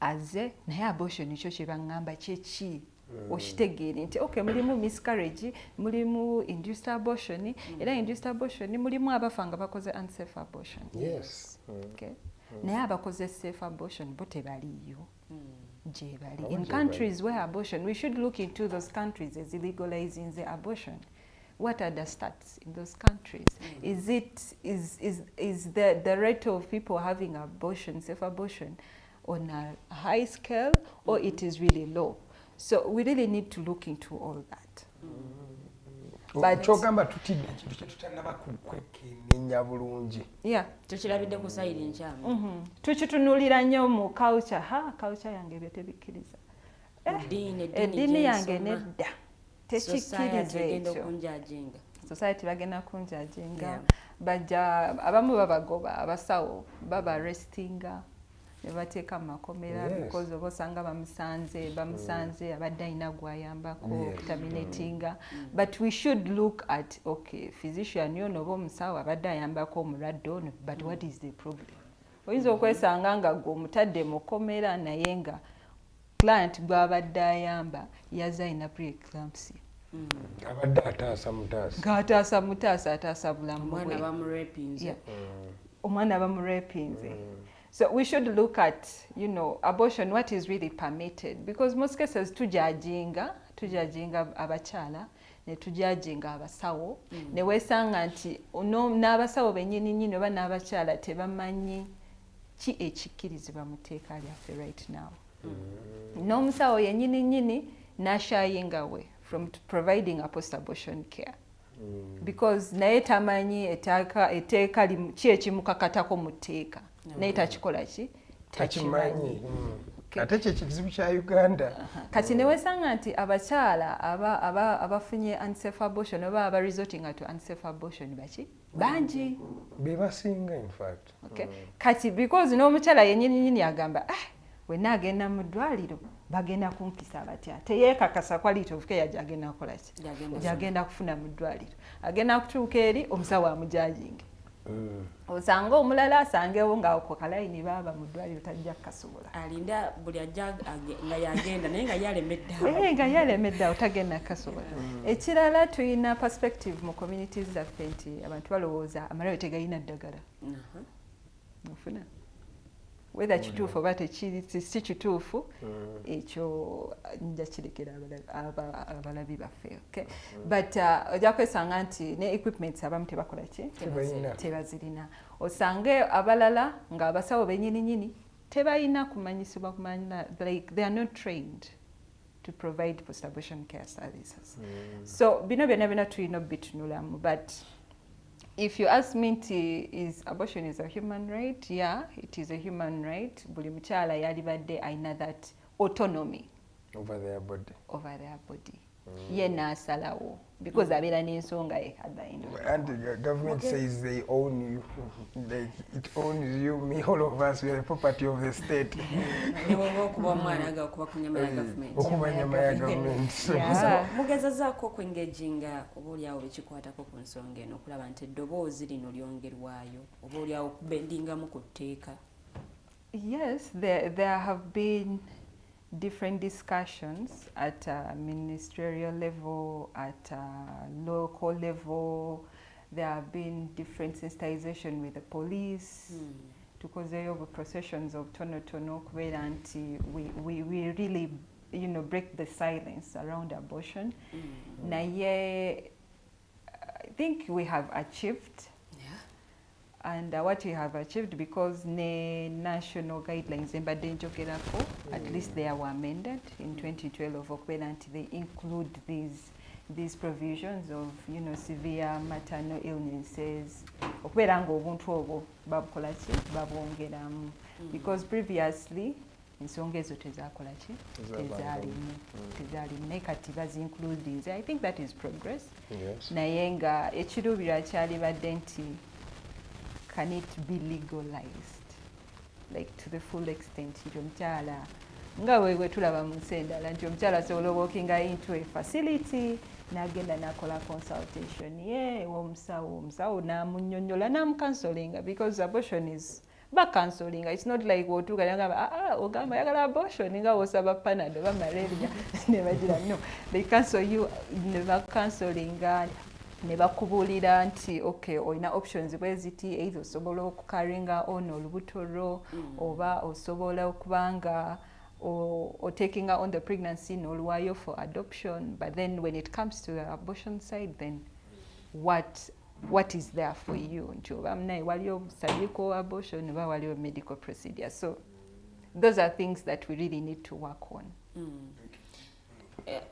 aze naye abortion ekyo kye baŋŋamba kyeki okitegeere nti okay mulimu miscarriage, mulimu induced abortion, era induced abortion mulimu abafa nga bakoze unsafe abortion. Okay. Naye abakoze safe abortion bo tebaliyo gye bali. In countries where abortion, we should look into those countries as illegalizing the abortion. What are the stats in those countries? Is the rate of people having abortion, safe abortion, on a high scale, or it is really low? So we really need to look into all that. kyogamba tutidde ekintu kye tutannaba kwekenneenya bulungi. Tukirabidde ku sayiri nkyamu. Tukitunulira nnyo mu culture. Culture yange ebyo tebikkiriza. Eddiini yange nedda tekikkiriza ekyo. Society bagenda kunjaginga. Bajja abamu babagoba, abasawo babarestinga ne bateeka mu makomera because oba osanga bamusanze abadde alina gwayambako contaminatinga. But we should look at, okay, physician yono oba omusawo abadde ayambako omulwadde ono, but what is the problem? Oyinza okwesanga nga gwe omutadde mu komera naye nga client gw'abadde ayamba yazze alina pre-eclampsia. Abadde ataasa mutaasa. Ataasa bulamu bwe. Omwana bamurepinze. So we should look at, abortion, what is really permitted, because most cases tujajinga abakyala ne tujajinga abasawo ne wesanga nti n'abasawo bennyini oba n'abakyala tebamanyi ki ekikkirizibwa mu tteeka lyaffe right now. N'omusawo yennyini n'ashayinga we from providing a post-abortion care. Because naye tamanyi etteeka ki ekimukakatako mu tteeka. Naye takikola ki? Takimanyi. Ate kye kizibu kya Uganda. Kati ne wesanga nti abakyala abafunye unsafe abortion oba aba resorting to unsafe abortion bangi. Bebasinga in fact. Okay. Kati because n'omukyala yennyini agamba wenna agenda mu ddwaliro bagenda kumpisa batya. Teyeekakasa quality of care gy'agenda kukola ki? Gy'agenda kufuna mu ddwaliro. Agenda kutuuka eri omusawo amujajinge. Osanga omulala asangewo nga ku kalayini baba mu ddwaliro tajja kukasobola. Alinda buli ajja nga yagenda naye nga yalemedde. Nga yalemedde awo tagenda kukasobola. Ekirala tulina perspective mu communities zaffe nti abantu balowooza amalwaliro tegalina ddagala. Ofuna whether kituufu oba si kituufu ekyo nja kirekera abalabi baffe. Okay? But ojja kwesanga nti ne equipments abamu tebakola ki? Tebazirina. Osange abalala nga abasawo bennyini tebalina kumanyisibwa like they are not trained to provide post-abortion care services. So bino byonna tulina obitunulamu, but if you ask me, is abortion is a human right? Yeah, it is a human right. Buli mukyala yalibadde aina that autonomy over their body. Ye n'asalawo because abeera n'ensonga ye at the end. And the government says they own you. It owns you, me, all of us. We are the property of the state. Mugezazaako okwengeginga obaolyawo bekikwatako ku nsonga eno okulaba nti eddoboozi lino lyongerwayo obaolyawo okubendingamu ku tteeka. Yes, there have been different discussions at ministerial level, at local level. There have been different sensitization with the police. Tukozeyo processions of tono kubeera nti we really break the silence around abortion. Naye I think we have achieved. And what we have achieved, because the national guidelines at least they were amended in 2012 and they include these provisions of severe maternal illnesses. Because previously ensonga ezo tezakola ki? Tezaalimu naye kati bazinclude. I think that is progress. Naye nga ekiruubirwa kyalibadde nti can it be legalized, like to the full extent? Nti omukyala nga wewe tulaba mu nsi endala nti omukyala asobola walkinga into a facility n'agenda n'akola consultation omusawo n'amunnyonnyola n'amukansolinga, because abortion is bakansoling. It's not like wotuuka n'agamba ogamba yagala abortion nga wosaba panado oba malaria nebagira no, they cancel you ne bakansolinga ne bakubuulira nti okay olina options bweziti, either osobola okukaringa ono olubuto lwo oba osobola okubanga or taking on the pregnancy n'oluwaayo for adoption. But then when it comes to the abortion side, then what is there for you? Nti oba munaye waliwo busabyeko abortion oba waliwo medical procedure. So those are things that we really need to work on.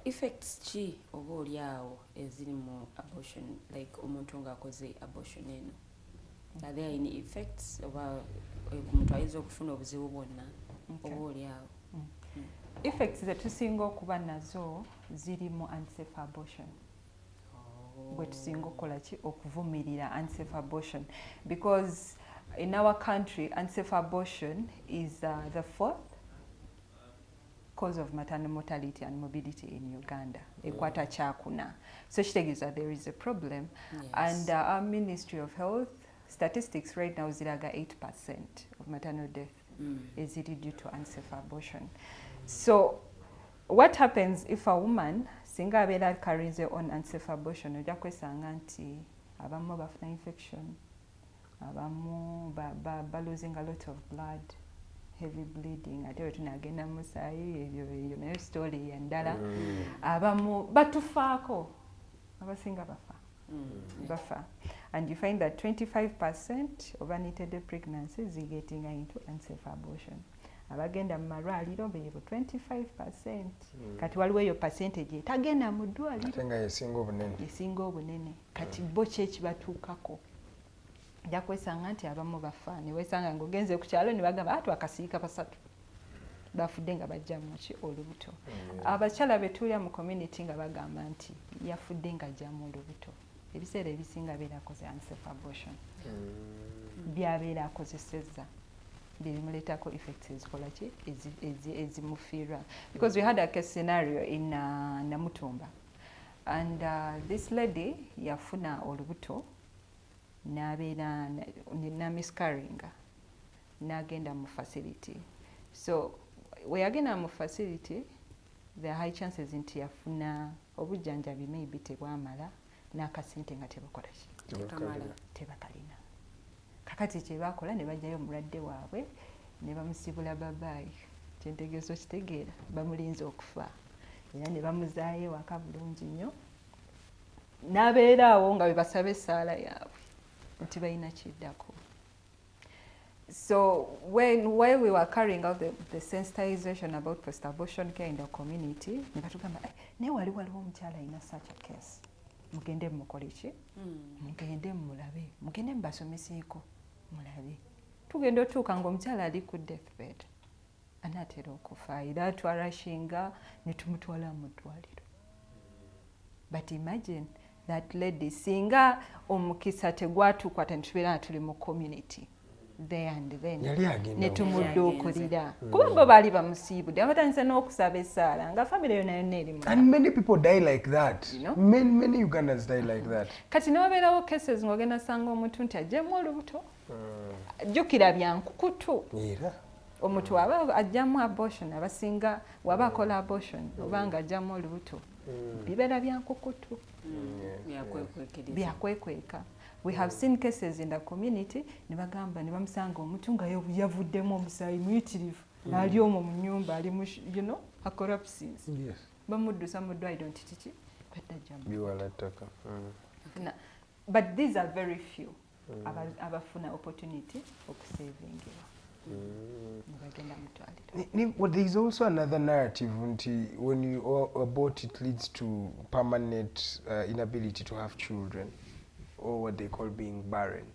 effects ki oba oli awo eziri mu abortion, like omuntu ng'akoze abortion eno? Are there any effects oba omuntu ayinza okufuna obuzibu bwonna oba oli awo? Effects zetusinga okuba nazo ziri mu unsafe abortion. Bwe tusinga okukola ki okuvumirira unsafe abortion, because in our country unsafe abortion is the fourth cause of maternal mortality and morbidity in Uganda. Ekwata kyakuna. So kitegeeza there is a problem. Yes. And our Ministry of Health statistics right now ziraga 8% of maternal death is due to unsafe abortion. So what happens if a woman singa abeera carries on unsafe abortion, ojja kwesanga nti abamu bafuna infection, abamu losing a lot of blood, heavy bleeding, ate we tunagenda musaayi eyo nayo story endala. Abamu batufaako, abasinga bafa. And you find that 25% of unattended pregnancies are getting into unsafe abortion. Abagenda mu malwaliro beebo 25%. Kati waliwo eyo percentage etagenda mu ddwaliro. Ate nga yesinga obunene. Kati bo kyeki batuukako. Ojja kwesanga nti abamu bafa. Ne weesanga ng'ogenze ku kyalo ne bagamba akasiika basatu bafudde nga bajja mu ki olubuto. Abakyala be tulya mu community nga bagamba nti yafudde nga ajja mu olubuto. Ebiseera ebisinga abeera akoze unsafe abortion. Byabeera akozesezza. Bimuleetako effects ezikola ki ezimufiirwa. Because we had a case scenario in Namutumba, and this lady yafuna olubuto n'abeera na miscarrying, n'agenda mu facility. So we yagenda mu facility, there are high chances nti yafuna obujjanjabi maybe tebwamala n'akasente nga tebakola ki tebakalina. Kakati kye bakola ne bajjayo omulwadde waabwe ne bamusibula babaayi. Kyentegeeza okitegeera, bamulinze okufa. Era ne bamuzaayo ewaka bulungi nnyo. N'abeera awo nga bwe basaba essaala yaabwe nti balina kiddako. So while we were carrying out the sensitization about post-abortion care in the community, ne batugamba naye waliwo omukyala alina such a case. Mugende mukole ki? Mugende mulabe. Mugende mubasomeseeko. Mulabe. Tugenda otuuka ng'omukyala ali ku deathbed. Anaatera okufa. Era twarashinga ne tumutwala mu ddwaliro. But imagine that lady, singa omukisa tegwatukwata ne tubeera nga tuli mu community. There and then. Ne tumudduukulira. Kuba bo baali bamusiibudde. Abatandise n'okusaba essaala nga family yonna yonna erimu. And many people die like that. You know? Many Ugandans die like that. Kati ne wabeerawo cases ng'ogenda sanga omuntu nti ajjamu olubuto. Jjukira byankukutu. Era. Omuntu waba ajjamu abortion, abasinga waba akola abortion obanga ajjamu olubuto. Bibeera byankukutu. Byakwekweka. We have seen cases in the community ne bagamba ne bamusanga omuntu nga yavuddemu omusaayi muyitirivu ali omwo mu nnyumba ali mu akorapsis. Yes. Bamuddusa mu ddwaliro nti kiki badajjamu. Biwalattaka. But these are very few abafuna opportunity okusavingibwa. Well, there is also another narrative when you abort, it leads to permanent inability to have children, or what they call being barren.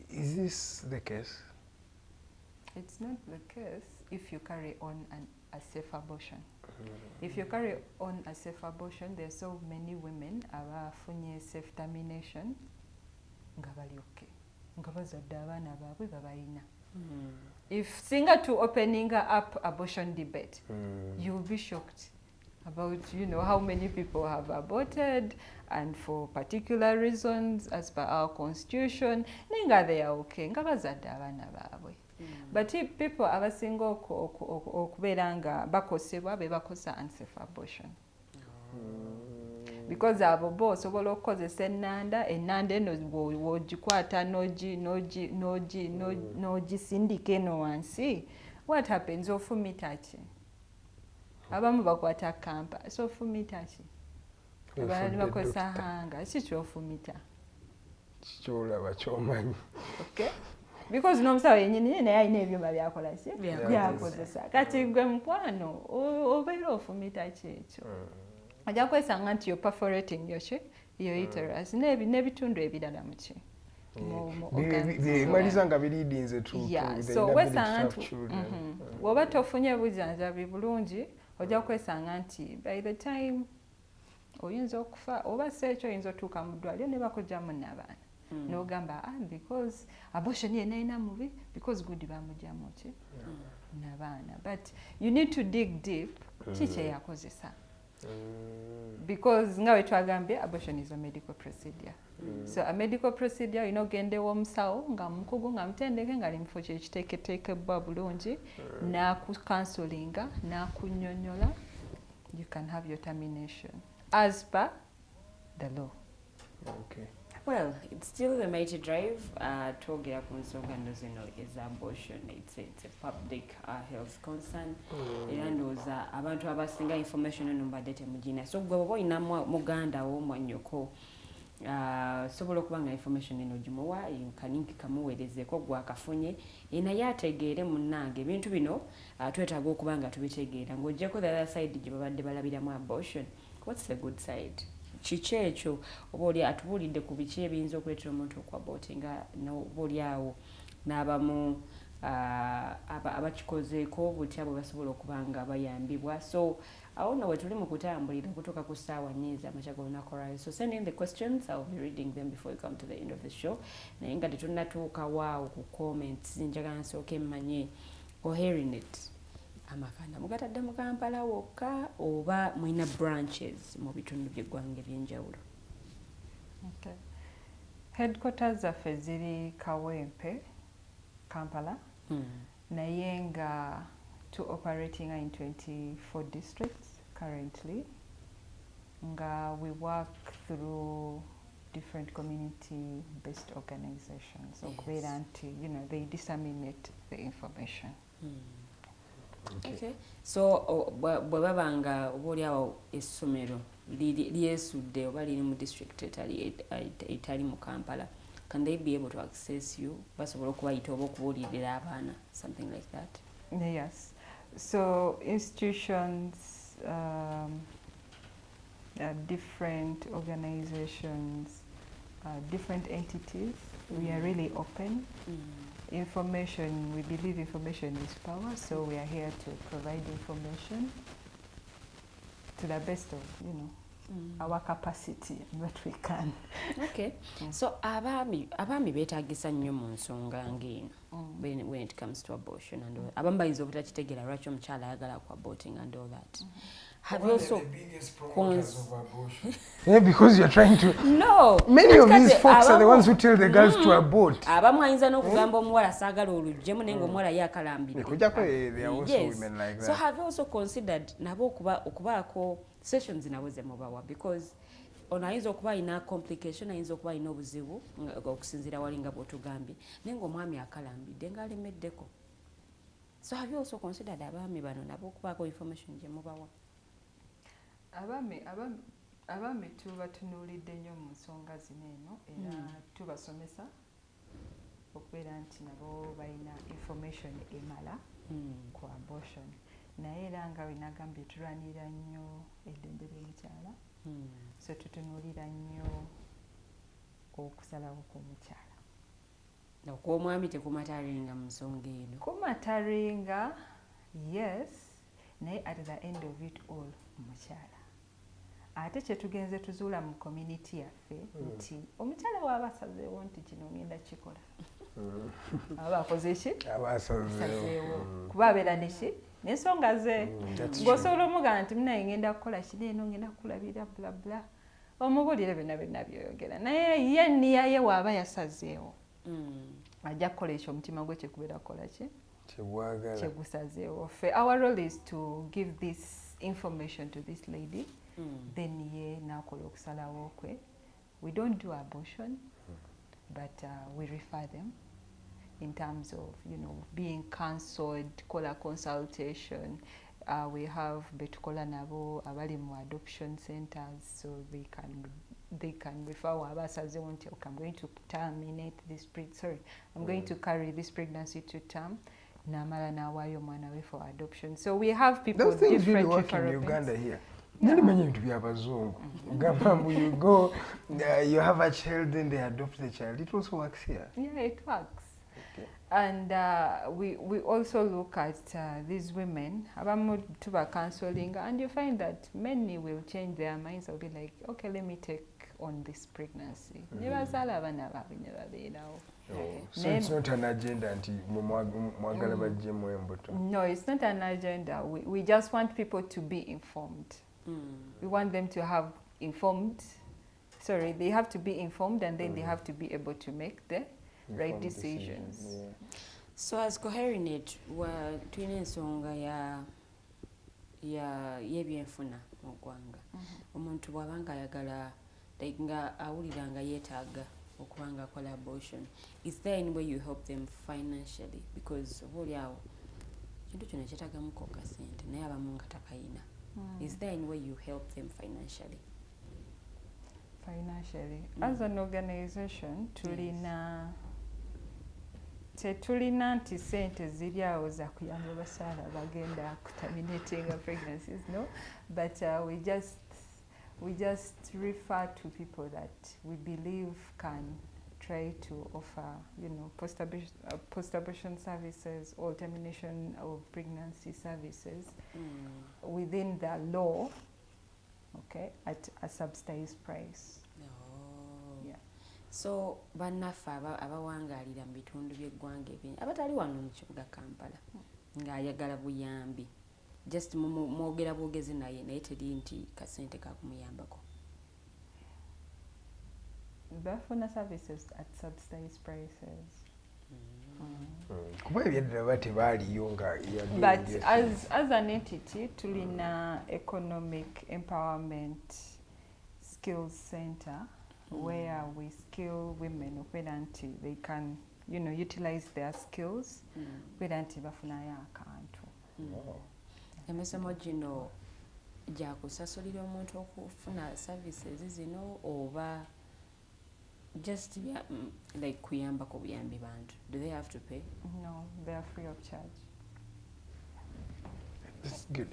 Is this the case? It's not the case if you carry on a safe abortion. If you carry on a safe abortion, there are so many women abafunye safe termination nga bali okay, nga bazadde abaana baabwe babalina. If singa to opening up abortion debate, you'll be shocked about how many people have aborted and for particular reasons as per our constitution. Ninga they are okay, nga bazadde abaana baabwe. But if people abasinga okubeera nga bakosebwa be bakosa unsafe abortion. Because abo bo osobola okukozesa ennanda eno w'ogikwata n'ogisindika eno wansi. What happens? Ofumita ki? Abamu bakwata kampa. So ofumita ki? Abalala bakozesa hanga. Si kyofumita. Kyolaba ky'omanyi. Okay? because n'omusawo yennyini naye alina ebyuma byakola ki Byakozesa. byakozesa kati gwe mukwano obeera ofumita ki ekyo ojja kwesanga nti yo perforating yo uterus n'ebitundu ebirala muki bimaliza nga biriidinze so wesanga nti bw'oba tofunye bujjanjabi bulungi ojja kwesanga nti by the time oyinza okufa oba si ekyo oyinza otuuka mu ddwaliro ne bakugyamu n'abaana n'ogamba because abortion yena ina mubi because good bamugyamu ki n'abaana but you need to dig deep kiki eyakozesa because nga bwe twagambye abortion is a medical procedure so a medical procedure olina ogendewo omusawo nga mukugu nga mutendeke nga ali mufo kyekiteeketeekebwa bulungi n'akukansolinga n'akunnyonnyola you can have your termination as per the law. Okay. Well, it's still the Mighty Drive. Twogera ku nsonga nno zino abortion. It's a public health concern. Era ndowooza abantu abasinga information eno mbadde temugina. So gwe bw'oba olina muganda wo mwannyoko sobola okuba nga information eno gimuwa kaninki kamuweerezeeko gwakafunye naye ategeere munnange ebintu bino twetaaga okuba nga tubitegeera ng'oggyeko the other side gye babadde balabiramu abortion. What's the good side? Kiki ekyo oba oli atubuulidde ku biki ebiyinza okuleetera omuntu okwabotinga oba oli awo n'abamu abakikozeeko butya bwe basobola okuba nga bayambibwa. So awo nno we tuli mu kutambulira okutuuka ku ssaawa nnya ez'amakya g'olunaku olwaleero. So send in the questions, I'll be reading them before we come to the end of the show. Naye nga tetunnatuuka waawo ku comments njagala nsooke mmanye COHERINET amakanda mugatadde mu Kampala wokka oba mulina branches mu bitundu by'eggwanga eby'enjawulo? Okay. Headquarters zaffe ziri Kawempe, Kampala, naye nga operating in 24 districts currently, nga we work through different community-based organizations. So they disseminate the information. Okay. So bwe baba nga oba oli awo essomero lyesudde oba liri mu district etali mu Kampala, can they be able to access you? Basobola okubayita oba okubuulirira abaana, something like that? Yes. So institutions, different organizations, different entities, we are really open. Information, we believe information is power, so we are here to provide information to the best of our capacity what we can. Okay. So abaami beetagisa nnyo mu nsonga ng'eno when it comes to abortion and all. Abamu bayinza obutakitegeera lwaki omukyala ayagala ku aborting and all that. Have you also the biggest promoters of abortion? Yeah, because you're trying to. No. Many of these folks are the ones who tell the girls to abort. Abamu ayinza n'okugamba omuwala saagala oluggyemu naye ng'omuwala ye akalambidde. There are also women like that. So have you also considered nabo okubaako sessions nabo ze mubawa, because ono ayinza okuba alina complication, ayinza okuba alina obuzibu okusinziira wali nga bw'otugambye naye ng'omwami akalambidde ng'alemeddeko. So have you also considered abaami bano nabo okubaako information gye mubawa? Abaami tubatunuulidde nnyo mu nsonga zino eno era tubasomesa okubeera nti nabo balina information emala ku abortion. Naye era nga bwe nagambye tulwanira nnyo eddembe ly'omukyala, so tutunuulira nnyo okusalawo kw'omukyala. Okw'omwami tekumataringa mu nsonga eno? Kumataringa, yes, naye at the end of it all omukyala. Ate kye tugenze tuzuula mu community yaffe nti omukyala waaba asazeewo nti kino ngenda kikola. Aba akoze ki? Aba asazeewo. Kuba abeera neki? N'ensonga ze. Ng'osobola omugamba nti munaye ngenda kukola kino eno ngenda kukulabira bla bla. Omubuulire byonna by'oyogera. Naye ye nniya ye waaba yasazeewo. Ajja kukola ekyo omutima gwe kye kubeera kukola ki? Kye gusazeewo. Our role is to give this information to this lady. Then ye nakola okusalawo kwe. We don't do abortion, but we refer them in terms of being counseled, kola consultation. We have betukola nabo abali mu adoption centers, so they can they can refer abasaze nti okay, I'm going to terminate this I'm going to carry this pregnancy to term. Namala nawayo mwana we for adoption. So we have people those things different really work in referral Uganda banks. here. You go, you have a child, then they adopt the child. It also works here. Yeah, it works. Okay. And we also look at these women, abamu tuba counseling, and you find that many will change their minds. They'll be like, okay, let me take on this pregnancy. So it's not an agenda Embuto. No, it's not an agenda. We just want people to be informed. We want them to have they have to be informed, and then they have to be able to make the right decisions. Yeah. So as COHERINET, tulina ensonga y'ebyenfuna mu ggwanga. Omuntu bw'abanga ayagala nga awulira nga yeetaaga okuba nga akola abortion, is there any way you help them financially? Because oboolyawo kintu kino kyetaagamuko kasente naye abamu nga takayina. Is there any way you help them financially? As an organization, tetulina nti sente ziri awo za kuyamba abakyala bagenda terminating pregnancies, no, but we just refer to people that we believe can try to offer, post-abortion services or termination of pregnancy services within the law, okay, at a subsidized price. Yeah. So bannaffe abawangaalira mu bitundu by'eggwanga ebingi abatali wano mu kibuga Kampala ng'ayagala buyambi, just mwogera bwogezi naye teri nti kasente kakumuyambako. Baffa services at subsidized prices. But as an entity, tulina economic empowerment skills center where we skill women until they can, utilize their skills until bafunayo akantu. Emisomo gino gyakusasulira omuntu okufuna services zino oba just like kuyambako buyambi bantu? Do they have to pay? No, they are free of charge. That's good.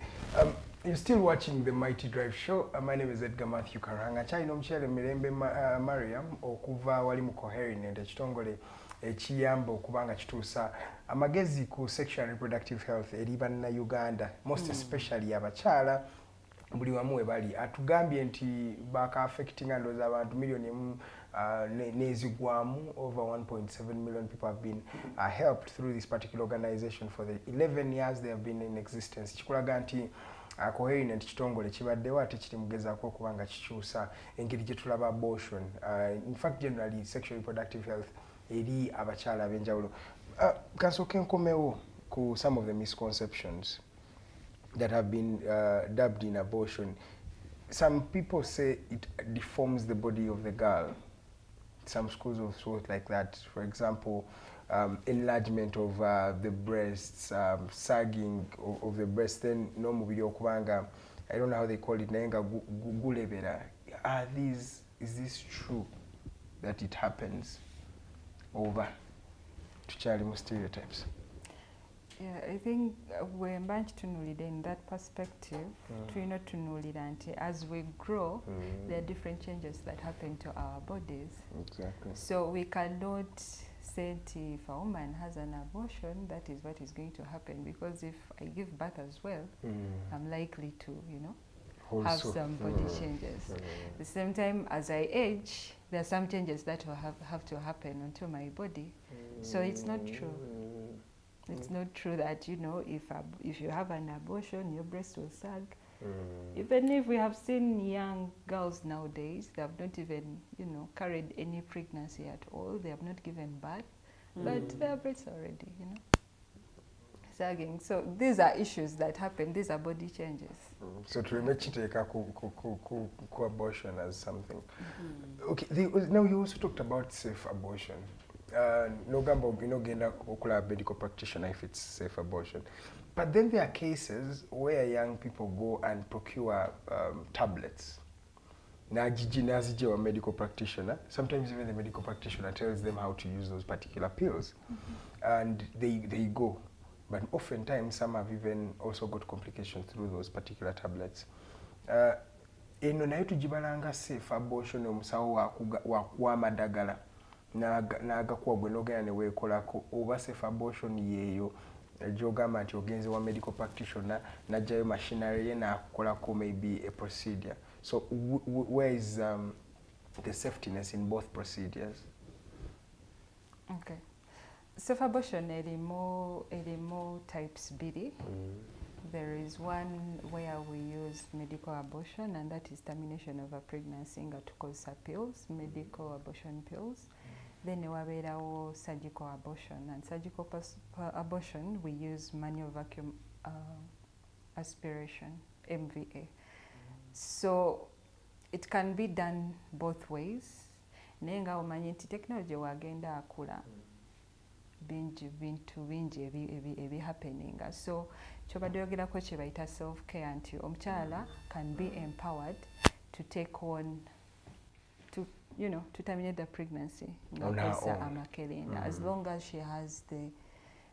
You're still watching the Mighty Drive show. My name is Edgar Matthew Karanga. Chino mchele Mirembe Mariam okuva wali mu COHERINET ekitongole ekiyamba okubanga kituusa amagezi ku sexual and reproductive health eri bannayuganda, most especially abakyala buli wamu we bali. Atugambye nti baka affecting ndowooza abantu million nezigwamu. Over 1.7 million people have been helped through this particular organization for the 11 years they have been in existence. Kikulaga nti COHERINET kitongole kibaddewo ate kiri mugezaako okubanga kikyusa engeri gye tulaba abortion, in fact generally sexual reproductive health eri abakyala ab'enjawulo. Kasooke nkomewo ku some of the misconceptions that have been dubbed in abortion. Some people say it deforms the body of the girl. Some schools of thought like that. For example, enlargement of the breasts, sagging of the breasts, then no mubiri okubanga, I don't know how they call it, nayenga gulebera. Is this true that it happens over to child stereotypes? Yeah, I think when banchi tunulide in that perspective, tulina tunulira nti as we grow, there are different changes that happen to our bodies. Exactly. So we cannot say if a woman has an abortion, that is what is going to happen, because if I give birth as well, I'm likely to, Also, have some body changes. At the same time, as I age, there are some changes that will have to happen onto my body. So it's not true. It's not true that, if you have an abortion, your breast will sag. Even if we have seen young girls nowadays, they have not even, carried any pregnancy at all. They have not given birth, but their breasts are already, sagging. So these are issues that happen. These are body changes. So to remember ku abortion as something. Okay. Now you also talked about safe abortion. No gambo, genda okula medical practitioner if it's safe abortion. But then there are cases where young people go and procure tablets. a medical practitioner. Sometimes even the medical practitioner tells them how to use those particular pills, and they go. But oftentimes some have even also got complications through those particular tablets. Eno nayo tugibalanga safe abortion omusawo wakuwa amadagala n'agakuwa gwe n'ogenda ne weekolako, oba safe abortion yeeyo gy'ogamba nti ogenze wa medical practitioner n'aggyayo machinery ye n'akukolako maybe a procedure. So where is the safetyness in both procedures? Okay. Safe abortion erimu types biri. There is one where we use medical abortion, and that is termination of a pregnancy nga tukozesa pills, medical abortion pills. Then wabeerawo surgical abortion, and surgical abortion we use manual vacuum aspiration, MVA. So it can be done both ways. Naye nga omanye nti technology wagenda akula bintu bingi ebi happeninga. So kyobadde yogerako kye bayita self care nti omukyala can be empowered to take on to terminate the pregnancy as long as she has the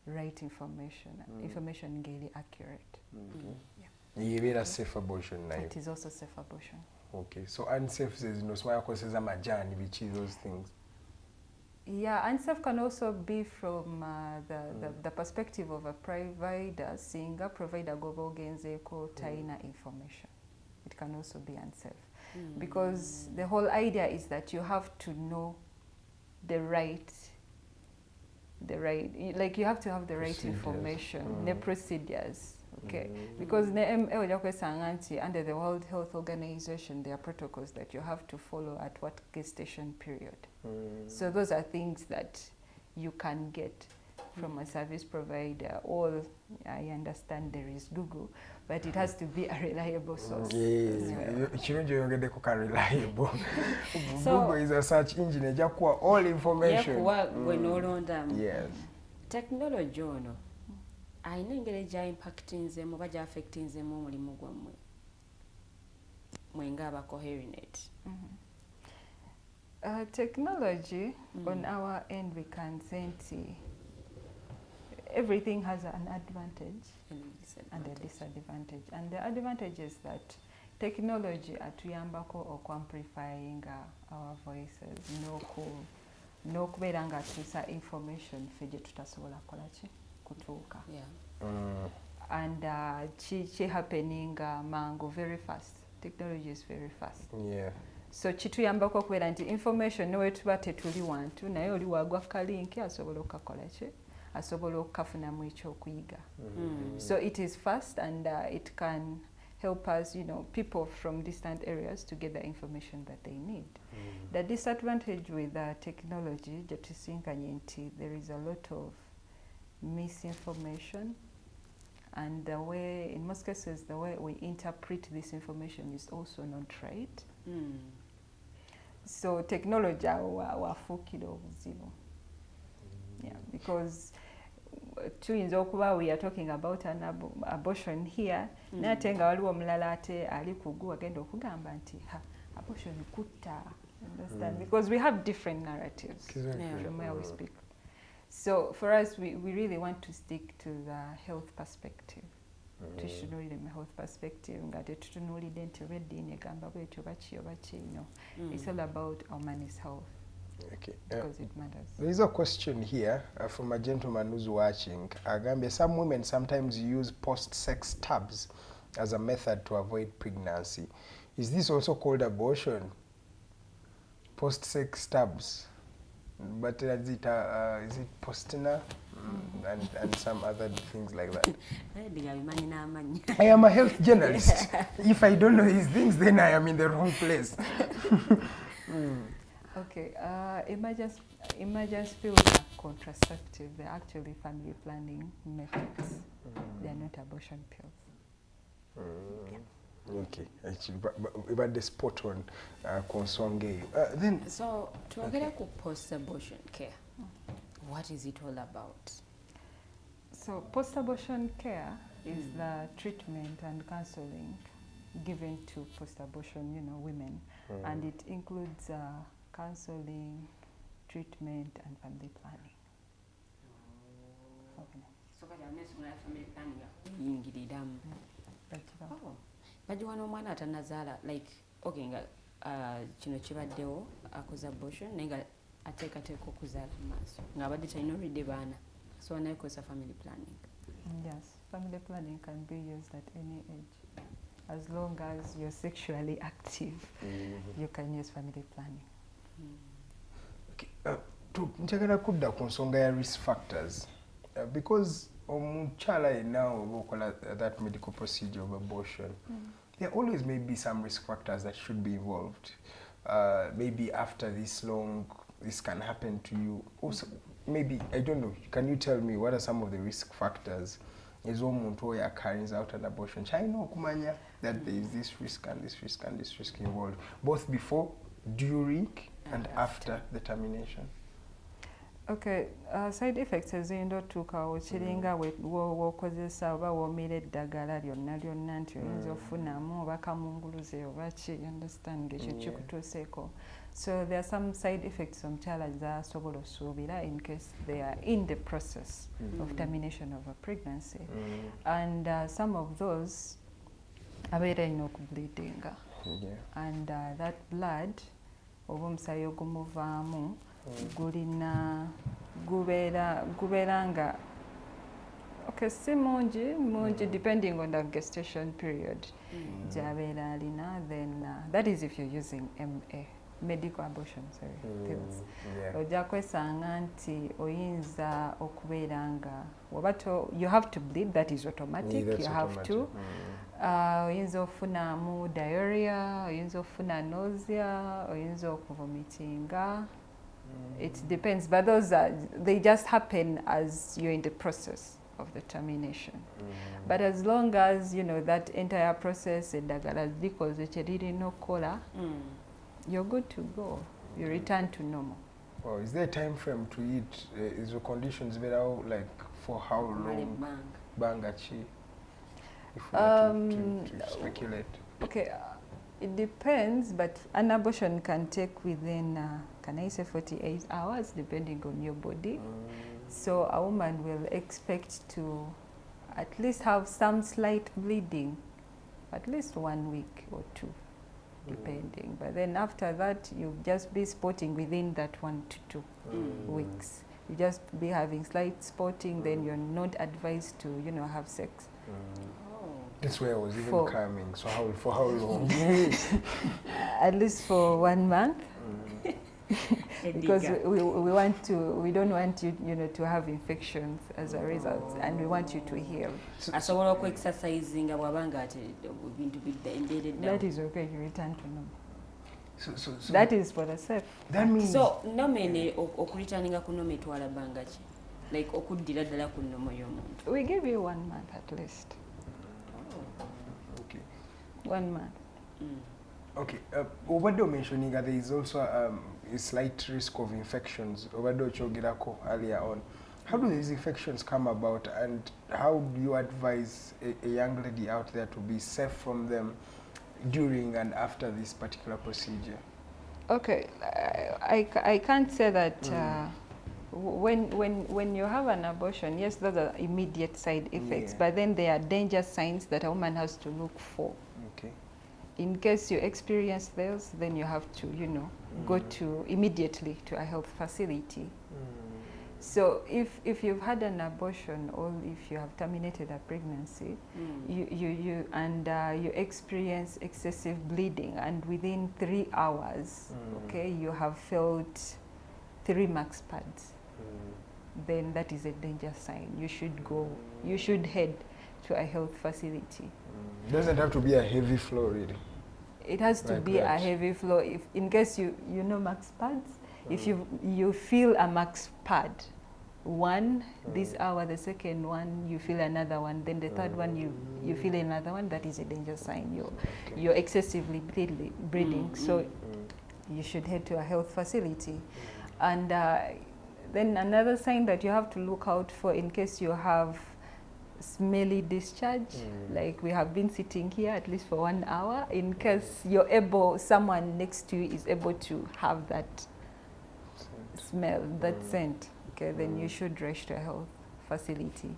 right information ngeri accurate. Yebeera safe abortion nayo. It is also safe abortion. Okay, so unsafe says no smaya koseza majani bichi those things. Yeah, unsafe can also be from the perspective of a provider, seeing a provider go genzeko taina information. It can also be unsafe. Because the whole idea is that you have to know the right, like you have to have the right information, the procedures. Okay, because under the World Health Organization there are protocols that you have to follow at what gestation period. So those are things that you can get from a service provider, or I understand there is Google, but it has to be a reliable source. Reliable. Google is a search engine, all information. Yes. Technology ono ayina engeri gya impactinzemu oba gya affectinzemu omulimu gwammwe mwenga aba COHERINET. Technology on our end, we can say everything has an advantage and a disadvantage. And the advantage is that technology atuyambako amplifying our voices, no kubeera nga tusa information ffe gye tutasobola kolaki kutuuka. And chi happening mango very fast. Technology is very fast. Yeah. So kituyambako okubeera nti information newe tuba tetuli wantu naye oli wagwa kalinki asobola okukakola ki asobola okukafunamu ekyokuyiga. So it is fast, and it can help us, people from distant areas to get the information that they need. The disadvantage with technology, there is a lot of misinformation, and the way, in most cases, the way we interpret this information is also not right. So technology wafukira obuzibu. Yeah, because we are talking about an abortion here, nate nga waliwo omulala ate ali kugu agenda okugamba nti abortion kutta. Understand? Because we have different narratives from where we speak. So for us, we really want to stick to the health perspective. Tutunulire mu health perspective nga tetutunulidde nti olw'eddiini egamba bwetyo baki. It's all about our man's health. Okay. Because it matters. There is a question here from a gentleman who's watching. Agambia, some women sometimes use post-sex tabs as a method to avoid pregnancy. Is this also called abortion? Post-sex tabs. But is it postina and some other things like that? I am a health journalist. If I don't know these things, then I am in the wrong place. Okay, emergency pills are contraceptive. They're actually family planning methods. They're not abortion pills. Okay, actually, but the spot on nsonga. Then so twogere ku post-abortion care. What is it all about? So post-abortion care is the treatment and counseling given to post-abortion, women, and it includes counseling, treatment, and family planning. Bajiwa n'omwana atanazaala like okay nga kino kibaddewo akoze abortion naye nga ateekateeka okuzaala mu maaso ng'abadde talina olwedde baana so anayekozesa family planning. Yes, family planning can be used at any age. As long as you're sexually active, you can use family planning. Njagala kudda ku nsonga ya risk factors because omukyala yenna oba okola that medical procedure of abortion, there always may be some risk factors that should be involved. Maybe after this long, this can happen to you. Also, maybe, I don't know, can you tell me what are some of the risk factors as omuntu oyo carries out an abortion? China okumanya that there is this risk and this risk and this risk involved, both before, during, and after the termination. Okay, side effects eziyinza otuukawo kiringa w'okozesa oba w'omira eddagala lyonna lyonna nti oyinza ofunamu oba kamunguluze oba ki, you understand ng'ekyo kikutuuseeko. So there are some side effects omukyala z'asobola osuubira in case they are in the process of termination of a pregnancy. And some of those abeera alina okubleedinga. And that blood oba omusaayi ogumuvaamu gubeera nga okay, si mungi depending on the gestation period gy'abeera alina, then that is if you're using MA, medical abortion, pills. Ojja kwesanga nti oyinza okubeera nga you have to bleed, that is automatic, you have to. Oyinza ofunamu diarrhea, oyinza ofuna nausea, oyinza okuvomitinga. It depends, but they just happen as you're in the process of the termination. But as long as that entire process eddagala likoze kye lirina okukola, you're good to go. You return to normal. Well, is there a time frame to eat? Is the conditions better, like for how long? Bangachi, if we are to speculate. Okay, it depends, but an abortion can take within, can I say 48 hours, depending on your body. So a woman will expect to at least have some slight bleeding, at least 1 week or 2, depending. But then after that, you'll just be spotting within that 1 to 2 weeks. You just be having slight spotting, then you're not advised to, have sex. That's where I was even coming. So for how long? At least for 1 month. Because we don't want you, to have infections as a result, and we want you to heal. Asobola oku exercising bwabanga ate ebintu bidde. That is okay. You return to normal. So that is for the safe. That means so nomene okureturninga ku normal etwala bbanga ki, like okuddira ddala ku normal y'omuntu. We give you 1 month at least. Okay. 1 month. Okay. Obadde mentioning that there is also a slight risk of infections. Obadde okyogerako earlier on. How do these infections come about, and how do you advise a young lady out there to be safe from them during and after this particular procedure? Okay, I can't say that when you have an abortion, yes, those are immediate side effects, but then there are danger signs that a woman has to look for. Okay. In case you experience those, then you have to, go immediately to a health facility. So if you've had an abortion or if you have terminated a pregnancy, you experience excessive bleeding, and within 3 hours, okay, you have felt 3 max pads, then that is a danger sign. You should head to a health facility. It doesn't have to be a heavy flow, really. It has to be a heavy flow. If in case you know max pads, if you feel a max pad, one this hour, the second one you feel another one, then the third one you feel another one, that is a danger sign. You're excessively bleeding, so you should head to a health facility. And then another sign that you have to look out for in case you have smelly discharge, like we have been sitting here at least for 1 hour, in case someone next to you is able to have that smell, that scent, okay, then you should rush to a health facility.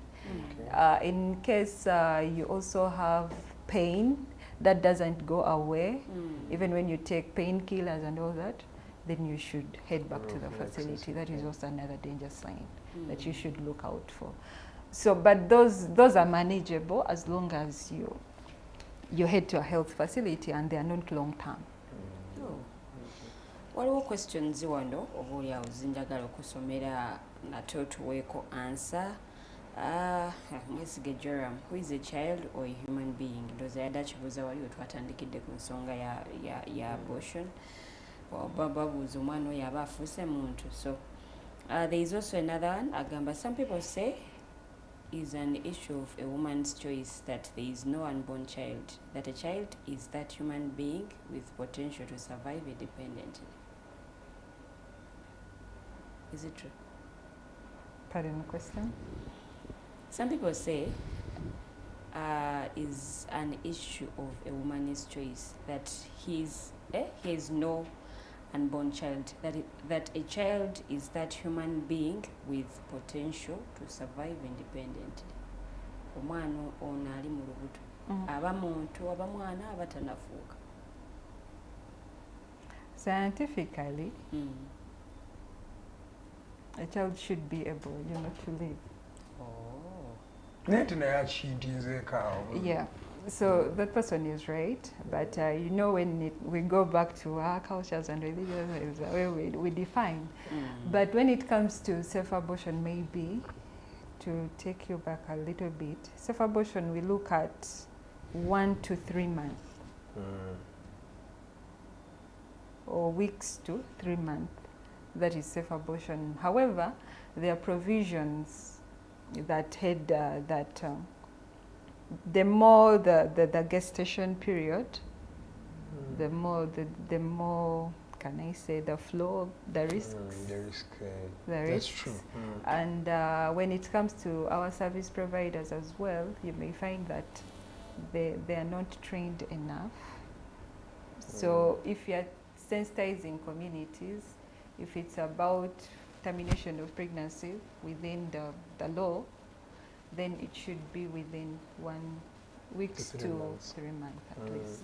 In case you also have pain that doesn't go away, even when you take painkillers and all that, then you should head back to the facility. That is also another danger sign that you should look out for. So, but those are manageable as long as you head to a health facility and they are not long term. Waliwo questions wano obuli awo zinjagala okusomera nate tuweeko answer. Mwesige Joram, who is a child or a human being? Ndowooza yadde akibuuza wali wetwatandikidde ku nsonga ya abortion. Babuuza omwana oyo aba afuuse muntu. So there is also another one agamba, some people say is an issue of a woman's choice that there is no unborn child, that a child is that human being with potential to survive independently. Is it true? Pardon the question? Some people say is an issue of a woman's choice that he has no unborn child, that a child is that human being with potential to survive independently. Omwana ono ali mu lubuto aba muntu aba mwana aba tanafuuka. Scientifically, a child should be able, to live. Yeah, so that person is right, but when we go back to our cultures and religions, where we define. But when it comes to self-abortion, maybe to take you back a little bit, self-abortion we look at 1 to 3 months, or weeks to 3 months. That is self-abortion. However, there are provisions that had the more the gestation period, the more can I say the flow, the risks. That's true. And when it comes to our service providers as well, you may find that they are not trained enough. So if you are sensitizing communities, if it's about termination of pregnancy within the law, then it should be within 1 week to 3 months at least.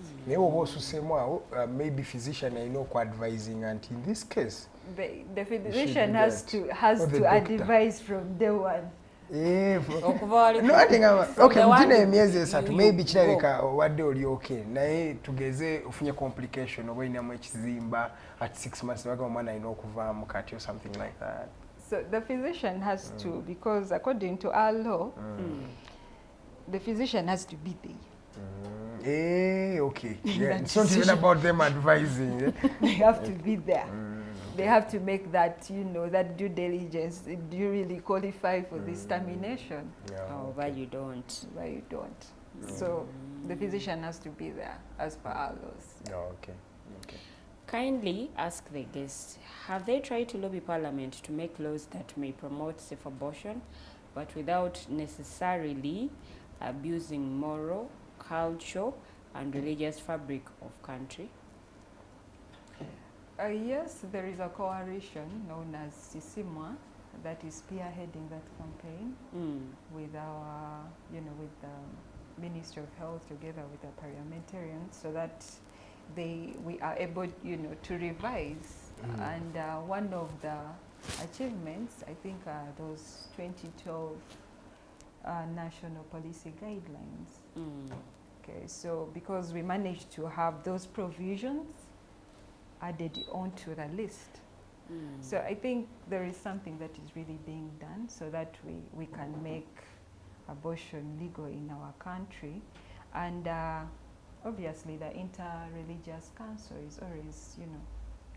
Maybe physician I know advising, and in this case, the physician has to advise from day one. Mutine emyezi esatu maybe kirabika wadde oli okay naye tugeze ofunye complication oba inamu ekizimba at 6 months baga omwana alina okuvaamu kati or something like that. So the physician has to, because according to our law, the physician has to be there. Okay. Yeah, it's not even about them advising. They have to be there. They have to make that, that due diligence. Do you really qualify for this termination? But you don't. But you don't. So the physician has to be there as per our laws. Okay. Kindly ask the guests, have they tried to lobby Parliament to make laws that may promote safe abortion, but without necessarily abusing moral, cultural, and religious fabric of country? Yes, there is a coalition known as Sisimwa that is spearheading that campaign with our, with the Ministry of Health together with the parliamentarians, so that we are able, to revise. And one of the achievements, I think, are those 2012 national policy guidelines. Okay, so because we managed to have those provisions added onto the list. So I think there is something that is really being done so that we can make abortion legal in our country. And obviously the Inter-Religious Council is always,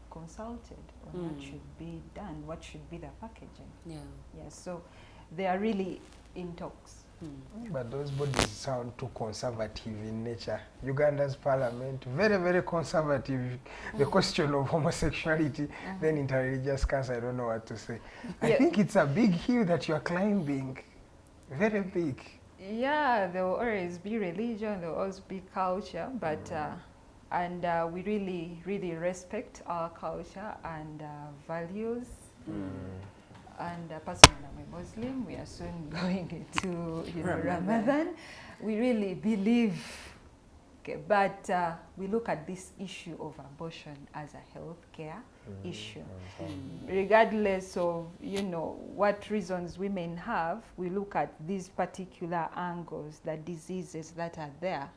consulted on what should be done, what should be the packaging. So they are really in talks. But those bodies sound too conservative in nature. Uganda's parliament, very, very conservative. The question of homosexuality, then Inter-Religious Council, I don't know what to say. I think it's a big hill that you are climbing. Very big. Yeah, there will always be religion, there will always be culture, but and we really respect our culture and values. And personally, I'm a Muslim. We are soon going into Ramadan. We really believe, okay, but we look at this issue of abortion as a healthcare issue. Regardless of what reasons women have, we look at these particular angles, the diseases that are there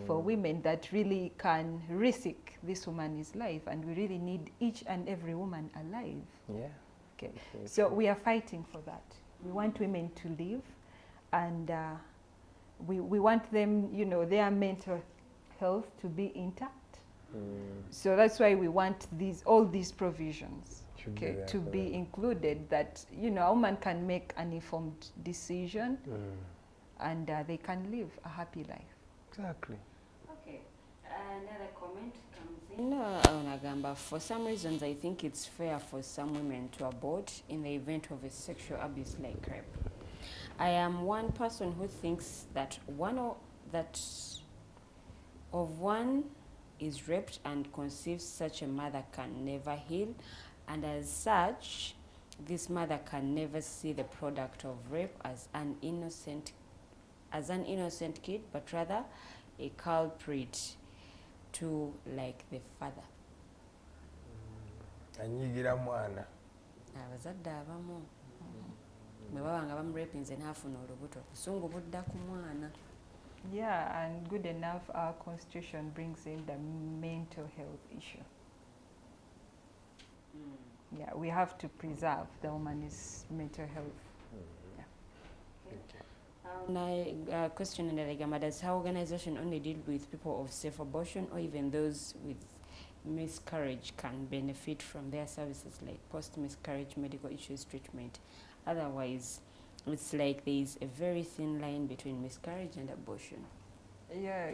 for women that really can risk this woman's life, and we really need each and every woman alive. Yeah. Okay. So we are fighting for that. We want women to live, and we want them, their mental health to be intact. So that's why we want all these provisions to be included, that a woman can make an informed decision and they can live a happy life. Exactly. Okay. Another comment comes in. Nagamba, for some reasons, I think it's fair for some women to abort in the event of a sexual abuse like rape. I am one person who thinks that one is raped and conceives, such a mother can never heal, and as such, this mother can never see the product of rape as an innocent kid, but rather a culprit to like the father. Anyigira mwana. Abazadde abamu bwe baba nga bamurepinze n'afuna olubuto busungu budda ku mwana. Yeah, and good enough, our constitution brings in the mental health issue. Yeah, we have to preserve the woman's mental health. Now, question in the does her organization only deal with people of safe abortion, or even those with miscarriage can benefit from their services like post-miscarriage medical issues treatment? Otherwise, it's like there is a very thin line between miscarriage and abortion. Yeah,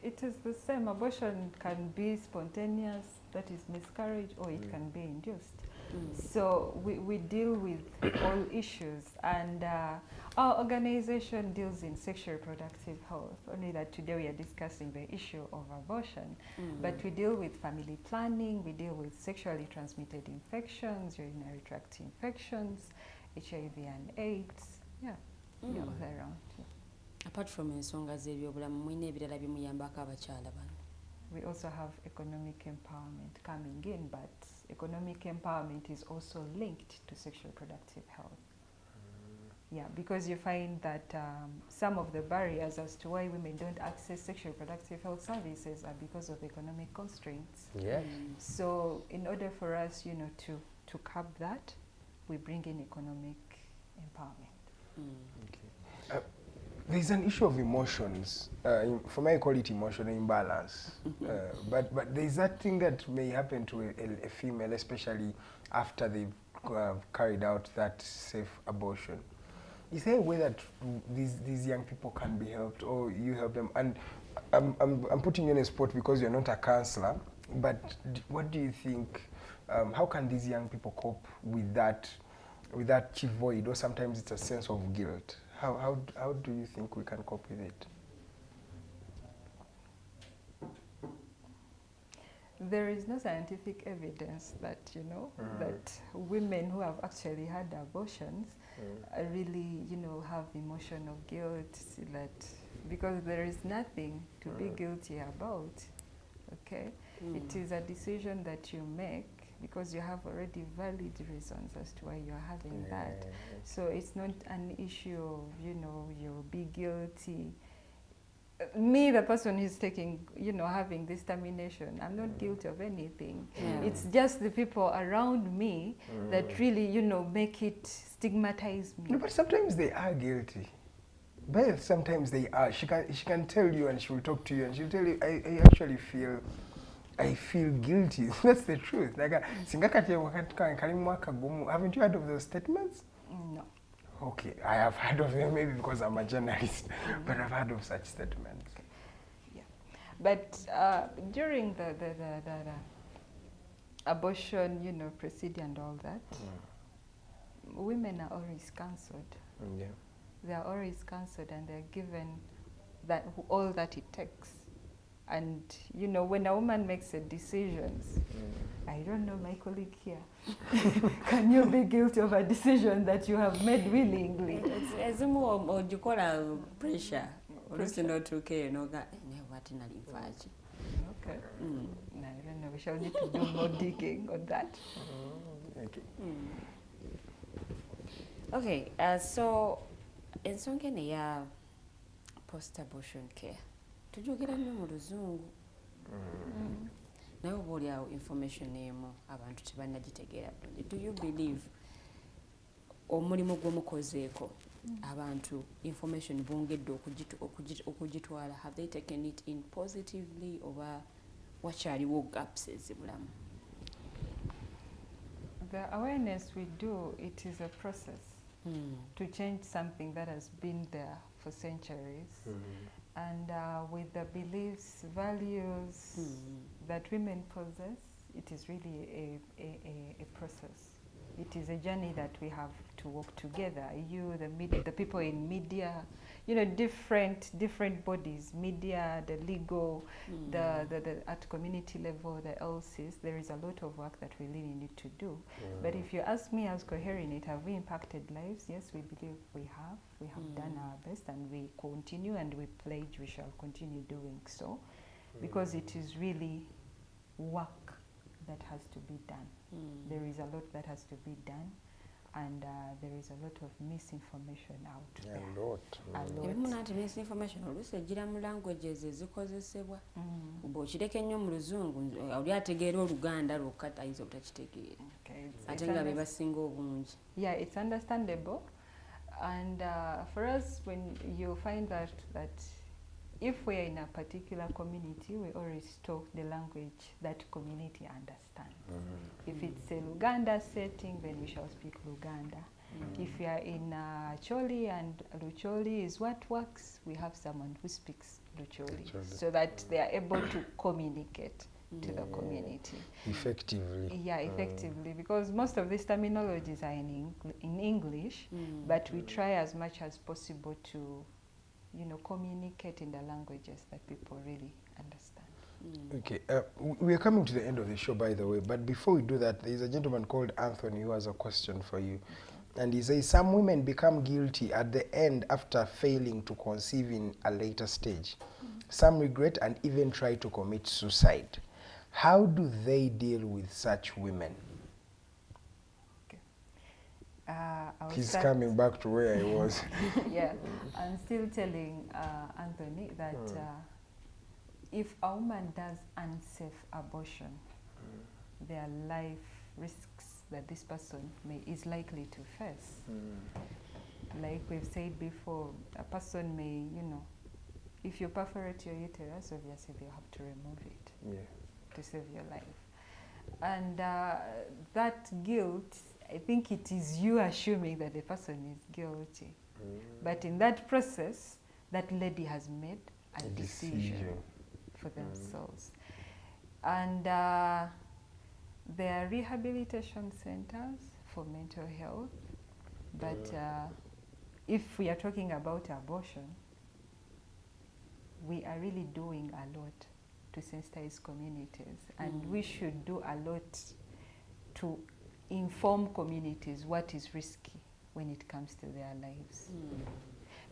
it is the same. Abortion can be spontaneous, that is miscarriage, or it can be induced. So we deal with all issues, and our organization deals in sexual reproductive health, only that today we are discussing the issue of abortion. But we deal with family planning, we deal with sexually transmitted infections, urinary tract infections, HIV and AIDS, yeah, all around. Yeah. Apart from ensonga z'ebyobulamu, mwine ebirala bimuyambako abakyala bano? We also have economic empowerment coming in, but economic empowerment is also linked to sexual reproductive health. Yeah, because you find that some of the barriers as to why women don't access sexual reproductive health services are because of economic constraints. Yeah. So in order for us, to curb that, we bring in economic empowerment. Okay. There's an issue of emotions. For me, I call it emotional imbalance. But there's that thing that may happen to a female, especially after they've carried out that safe abortion. Is there a way that these young people can be helped, or you help them? And I'm putting you in a spot because you're not a counselor, but what do you think? How can these young people cope with that void, or sometimes it's a sense of guilt? How do you think we can cope with it? There is no scientific evidence that, that women who have actually had abortions really, have emotional guilt, because there is nothing to be guilty about, okay? It is a decision that you make because you have already valid reasons as to why you're having that. So it's not an issue of, you'll be guilty. Me, the person who's taking, having this termination, I'm not guilty of anything. It's just the people around me that really, make it stigmatize me. No, but sometimes they are guilty. But sometimes they are. She can tell you, and she will talk to you, and she'll tell you, I actually feel guilty. That's the truth. Like, haven't you heard of those statements? No. Okay, I have heard of them, maybe because I'm a journalist, but I've heard of such statements. Yeah, but during the abortion, procedure and all that, women are always cancelled. Yeah. they are always counseled and they're given that all that it takes. And you know, when a woman makes a decisions, I don't know, my colleague here, can you be guilty of a decision that you have made willingly? It's more or you call a pressure. Pressure not to care, no, what in Okay. No, I don't know. We shall need to do more digging on that. Okay. Okay, so ensonga eno eya post-abortion care tujogera nnyo mu luzungu naye oba oli awo information emu abantu tebannagitegeera bulungi. Do you believe omulimu gw'omukozeeko abantu information bongedde okugitwala, have they taken it in positively oba wakyaliwo gaps ezibulamu? The awareness we do, it is a process to change something that has been there for centuries. And with the beliefs, values that women possess, it is really a process. It is a journey that we have to walk together. You, the people in media, you know, different bodies, media, the legal, the at community level, the LCs. There is a lot of work that we really need to do. But if you ask me as COHERINET, have we impacted lives? Yes, we believe we have. We have done our best, and we continue, and we pledge we shall continue doing so, because it is really work that has to be done. There is a lot that has to be done, and there is a lot of misinformation out there. A lot. Ebimu nati misinformation oluusi ejjira mu languages ezikozesebwa bw'okireka ennyo mu luzungu oli ategeera Oluganda lwokka ayinza obutakitegeera ate nga be basinga obungi. Yeah, it's understandable, and for us, when you find that if we are in a particular community, we always talk the language that community understands. If it's a Luganda setting, then we shall speak Luganda. If we are in Choli and Lucholi is what works, we have someone who speaks Lucholi, so that they are able to communicate to the community. Effectively. Yeah, effectively, because most of these terminologies are in English, but we try as much as possible to, you know, communicate in the languages that people really understand. Okay, we are coming to the end of the show, by the way, but before we do that, there is a gentleman called Anthony who has a question for you. And he says, some women become guilty at the end after failing to conceive in a later stage. Some regret and even try to commit suicide. How do they deal with such women? He's coming back to where I was. Yeah, I'm still telling Anthony that if a woman does unsafe abortion, there are life risks that this person is likely to face. Like we've said before, a person may, you know, if you perforate your uterus, obviously they'll have to remove it to save your life. And that guilt, I think it is you assuming that the person is guilty. But in that process, that lady has made a decision for themselves. And there are rehabilitation centers for mental health. But if we are talking about abortion, we are really doing a lot to sensitize communities. And we should do a lot to inform communities what is risky when it comes to their lives.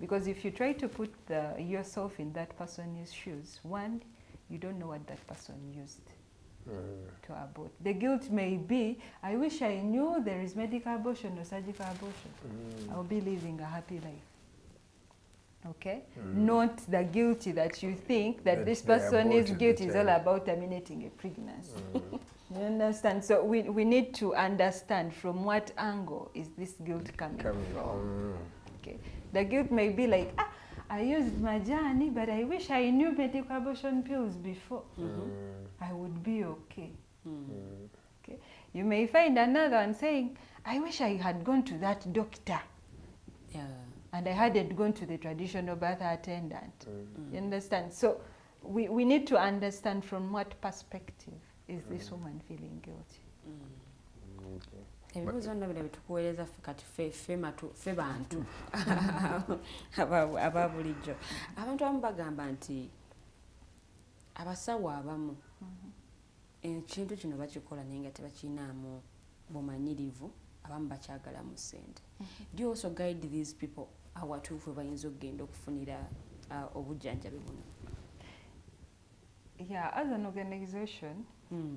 Because if you try to put yourself in that person's shoes, one, you don't know what that person used to abort. The guilt may be, I wish I knew there is medical abortion or surgical abortion. I'll be living a happy life. Okay? Not the guilty that you think that this person is guilty is all about terminating a pregnancy. You understand? So we need to understand from what angle is this guilt coming from. Okay. The guilt may be like, I used my journey, but I wish I knew medical abortion pills before. I would be okay. Okay. You may find another one saying, I wish I had gone to that doctor. And I hadn't gone to the traditional birth attendant. You understand? So we need to understand from what perspective is this woman feeling guilty. ebibuuzo byonna bino bitukuweereza ffe kati ffe bantu aba bulijjo. Abantu abamu bagamba nti abasawo abamu ekintu kino bakikola naye nga tebakiinaamu bumanyirivu, abamu bakyagalamu ssente. Do you also guide these people awatuufu we bayinza okugenda okufunira obujjanjabi buno? Yeah, as an organization,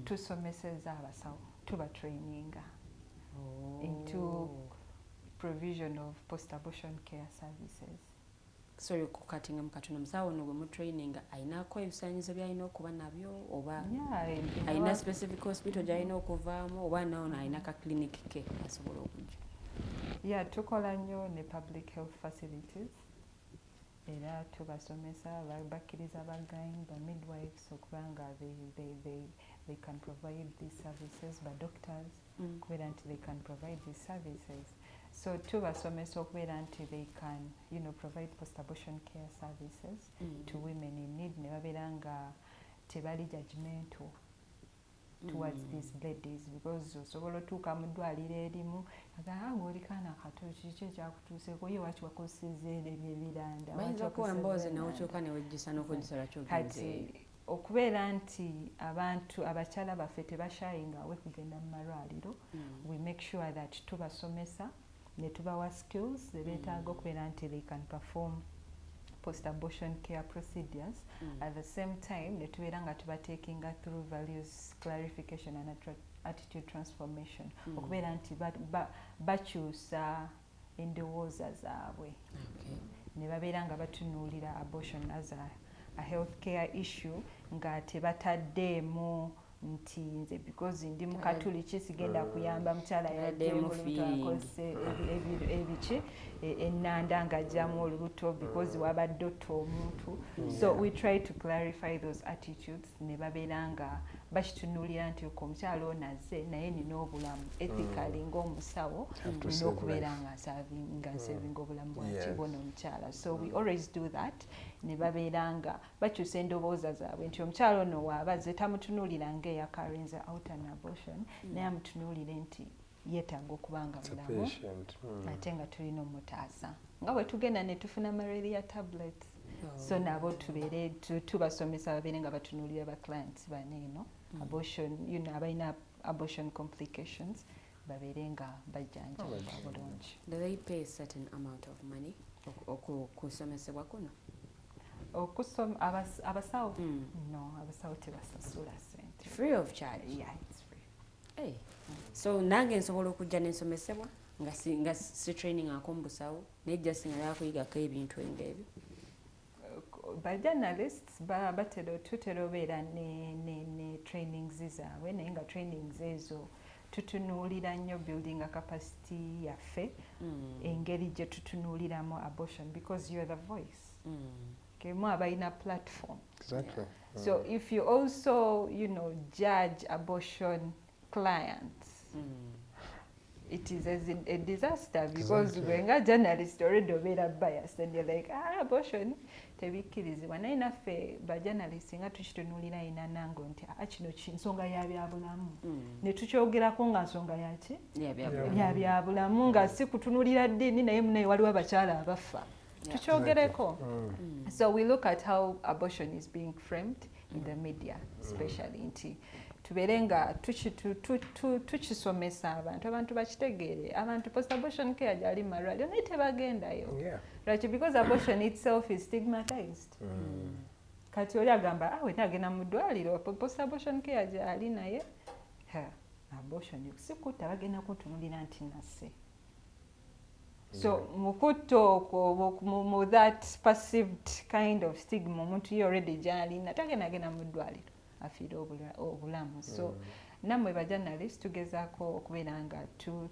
tusomeseza abasawo, tubatraininga into provision of post-abortion care services. Sorry kukatinga mukatono, musawo ono gwe mutraininga ayinaako ebisaanyizo by'alina okuba nabyo oba ayina specific hospital gy'alina okuvaamu oba nawono ayina ka clinic ke asobola okujja? Yeah, tukola nnyo ne public health facilities. Era tubasomesa bakkiriza bagain ba midwives okubanga they can provide these services, ba doctors kubeera nti they can provide these services. So tubasomesa okubeera nti they can, you know, provide post-abortion care services to women in need, ne babeera nga tebali judgmental towards these ladies, because osobola otuuka mu ddwaliro erimu ng'oli kaana kato kiki ekyakutuuseeko ye waki wakosezza ebiranda bayinza kuwa emboozi n'okyuka ne wejjusa n'okujjusala kyogenzeeyo. Kati okubeera nti abantu abakyala baffe tebashayingawe kugenda mu malwaliro, we make sure that tubasomesa ne tubawa skills zebeetaaga okubeera nti they can perform post-abortion care procedures. At the same time ne tubeera nga tubatekinga through values clarification and attitude transformation, okubeera nti bakyusa endowooza zaabwe, ne babeera nga batunuulira abortion as a health care issue, nga tebataddeemu nti nze because ndi mukatuliki sigenda kuyamba mukyala yaddemuakozese ebiki ennanda nga ajjamu olubuto because wabadde otta omuntu. So we try to clarify those attitudes, ne babeera nga bakitunuulira nti omukyala ono azze naye nina obulamu ethically ng'omusawo nina okubeera nga nsavinga obulamu bwaki bwona omukyala. So we always do that, ne babeera nga bakyusa endowooza zaabwe nti omukyala ono waabazze tamutunuulira ng'eyakarinze out an abortion, naye amutunuulire nti yeetaaga okubanga bulamu ate nga tulina omutaasa. Nga bwe tugenda ne tufuna malaria tablets, so nabo tubeere tubasomesa babeere nga batunuulira ba clients baneeno abortion, you know, abalina abortion complications babeere nga bajjanjabwa bulungi. Do they pay a certain amount of money okusomesebwa kuno? Abasawo? No, abasawo tebasasula ssente. Free of charge? Yeah, it's free. Hey. So nange nsobola okujja n'ensomesebwa nga si training ako mu busawo naye just nga yakuyigako ebintu ng'ebyo? Ba journalists tutera obeera ne trainings zaabwe, naye nga trainings ezo tutunuulira nnyo building a capacity yaffe, engeri gye tutunuuliramu abortion, because you're the voice. Mu abalina platform. Exactly. So if you also, you know, judge abortion clients, it is a disaster, because when a journalist already obeera biased and you're like, abortion tebikkirizibwa. Naye naffe ba journalist nga tukitunuulira ina nango nti kino nsonga ya byabulamu, ne tukyogerako nga nsonga yaki ya byabulamu, nga si kutunuulira ddiini naye munaye waliwo abakyala abafa. Tukyogereko. So we look at how abortion is being framed in the media, especially nti tubeere nga tukisomesa abantu bakitegeere, abantu post-abortion care gyali mu malwaliro naye tebagendayo. Right, because abortion itself is stigmatized. Kati oli agamba we nagenda mu ddwaliro post-abortion care gyali naye abortion sikutta bagenda kuntunulira nti nasse. So mukutto mu that perceived kind of stigma omuntu ye already gyalina tagenda mu ddwaliro afiire obulamu. So nammwe ba journalist tugezaako okubeera nga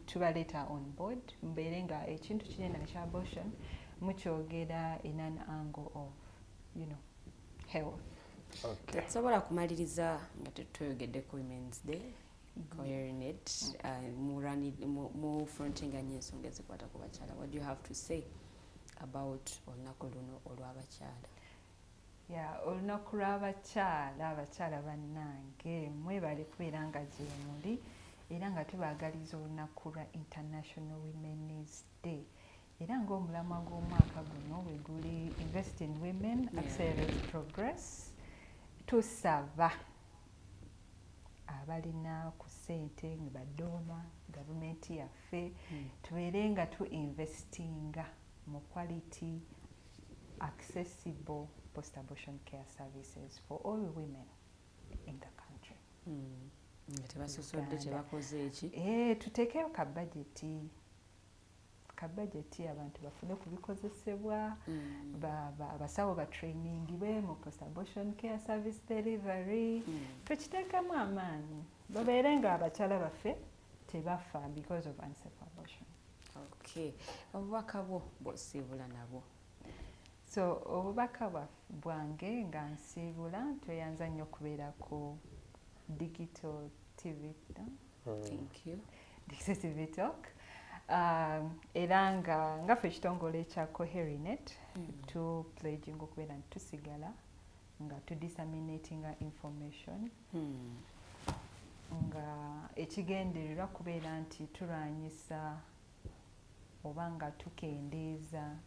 tubaleeta on board, mbeere nga ekintu kinene kya abortion mukyogera in an angle of, you know, health. Tetusobola kumaliriza nga tetweyogedde ku Women's Day, COHERINET, mu frontinga nnyo ensonga ezikwata ku bakyala. What do you have to say about olunaku luno olw'abakyala? Olunaku lw'abakyala, abakyala bannange mwebale kubeera nga gye muli, era nga tubaagaliza olunaku lwa International Women's Day. Era ng'omulamwa gw'omwaka guno we guli Invest in Women, Accelerate Progress, tusaba abalina ku ssente nga badooma gavumenti yaffe tubeere nga investinga mu quality accessible post-abortion care services for all women in the country. Tebasosodde tebakoze eki? Tuteekeyo kabajeti abantu bafune ku bikozesebwa, abasawo batrainingibwe mu post-abortion care service delivery. Tukiteekamu amaanyi babeere nga abakyala baffe tebafa because of unsafe abortion. Okay. Obubaka bwo bw'osiibula nabwo? So obubaka bwange nga nsiibula tweyanza nnyo okubeera ku digital TV. Thank you. Digital TV talk. Era nga ffe ekitongole ekya COHERINET tupledginga okubeera nti tusigala nga tudisseminatinga information nga ekigendererwa kubeera nti tulwanyisa oba nga tukendeeza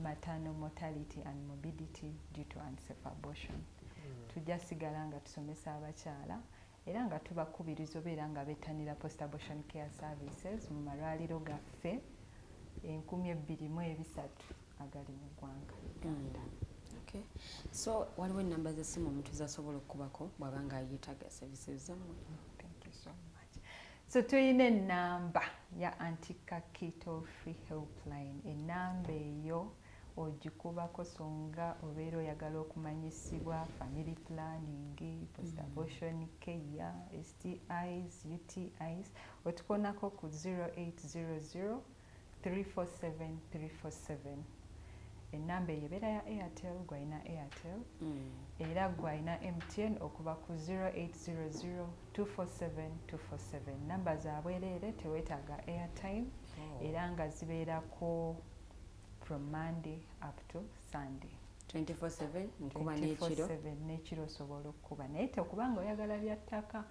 maternal mortality and morbidity due to unsafe abortion. Tujja sigala nga tusomesa abakyala era nga tubakubiriza obeera nga bettanira post-abortion care services mu malwaliro gaffe 2,203 agali mu ggwanga Uganda. Okay. So waliwo ennamba z'essimu omuntu z'asobola okukubako bw'aba nga yeetaaga services zammwe? Thank you so much. So tuyina ennamba ya anti-keto free helpline. Ennamba eyo ogikubako songa obeera oyagala okumanyisibwa family planning, post-abortion care, STIs, UTIs, otukonako ku 0800 347 347. Ennamba eyo ebeera ya Airtel, gwalina Airtel, era gwalina MTN okuba ku 0800 247 247. Namba za bwereere teweetaaga airtime era nga zibeerako from Monday up to Sunday. 24/7 nkuba n'ekiro? 24/7 n'ekiro osobola okukuba naye tekubanga oyagala bya ttaka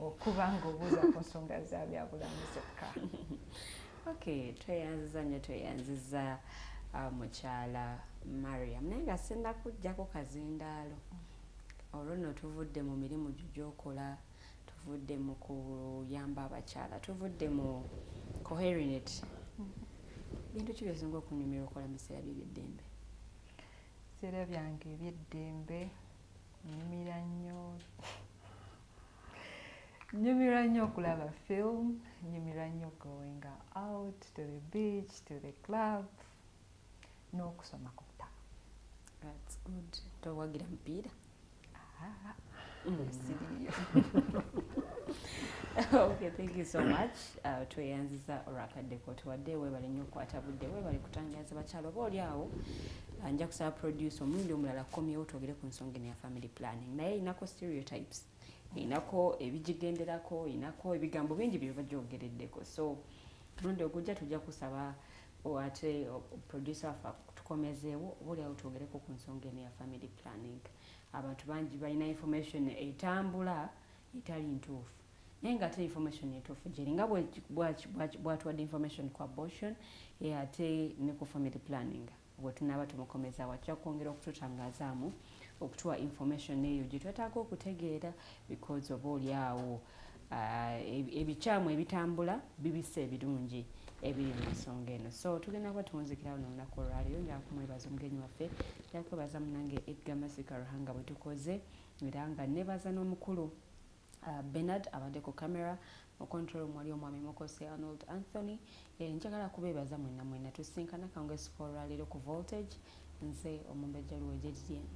okubanga obuuza ku nsonga za byabulamu zokka. Okay, tweyanziza mukyala Mariam naye nga senda kujjako kazindaalo. Olwo nno tuvudde mu mirimu gy'okola, tuvudde mu kuyamba abakyala, tuvudde mu COHERINET. Bintu ki byesinga okunyumira okola mu biseera by'eby'eddembe? Biseera byange eby'eddembe nyumirwa nnyo okulaba film, nyumirwa nnyo going out to the beach, to the club, n'okusoma ku ttaka. That's good. Towagira mupiira? Siriyo. Okay, thank you so much. Tweyanziza olwakaddeko tuwadde weebale nnyo okukwata budde, weebale kutangaza bakyala oba oli awo. Nja kusaba producer omulundi omulala komyewo twogere ku nsonga ya family planning. Naye inako stereotypes, inako ebigigenderako, inako ebigambo bingi bye bajjogereddeko. So mulundi ogujja tujja kusaba ate producer tukomezeewo oli awo twogereko ku nsonga ya family planning. Abantu bangi balina information etambula etali ntuufu. Naye ng'ate information entuufu gyeri nga bw'atuwadde information ku abortion ate ne ku family planning. Bwe tunaaba tumukomeza wajja kwongera okututangazaamu okutuwa information eyo gye twetaaga okutegeera because oba oli awo ebikyamu ebitambula bibisa ebirungi ebiri mu nsonga eno. So tugenda kuba tuwunzikirawo n'olunaku olwaleero nga kumwebaza omugenyi waffe yakwebaza munange Edgar Masika Ruhanga bwe tukoze era nga nebaza n'omukulu Bernard abadde ku kamera mu control mwali omwami Mukosi Arnold Anthony. Njagala kubeebaza mwenna tusinkana kangesi olwaleero ku Voltage. Nze omumbejja Lw'Okuzijamu.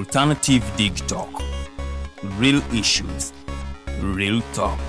Alternative Dig Talk. Real issues, real talk.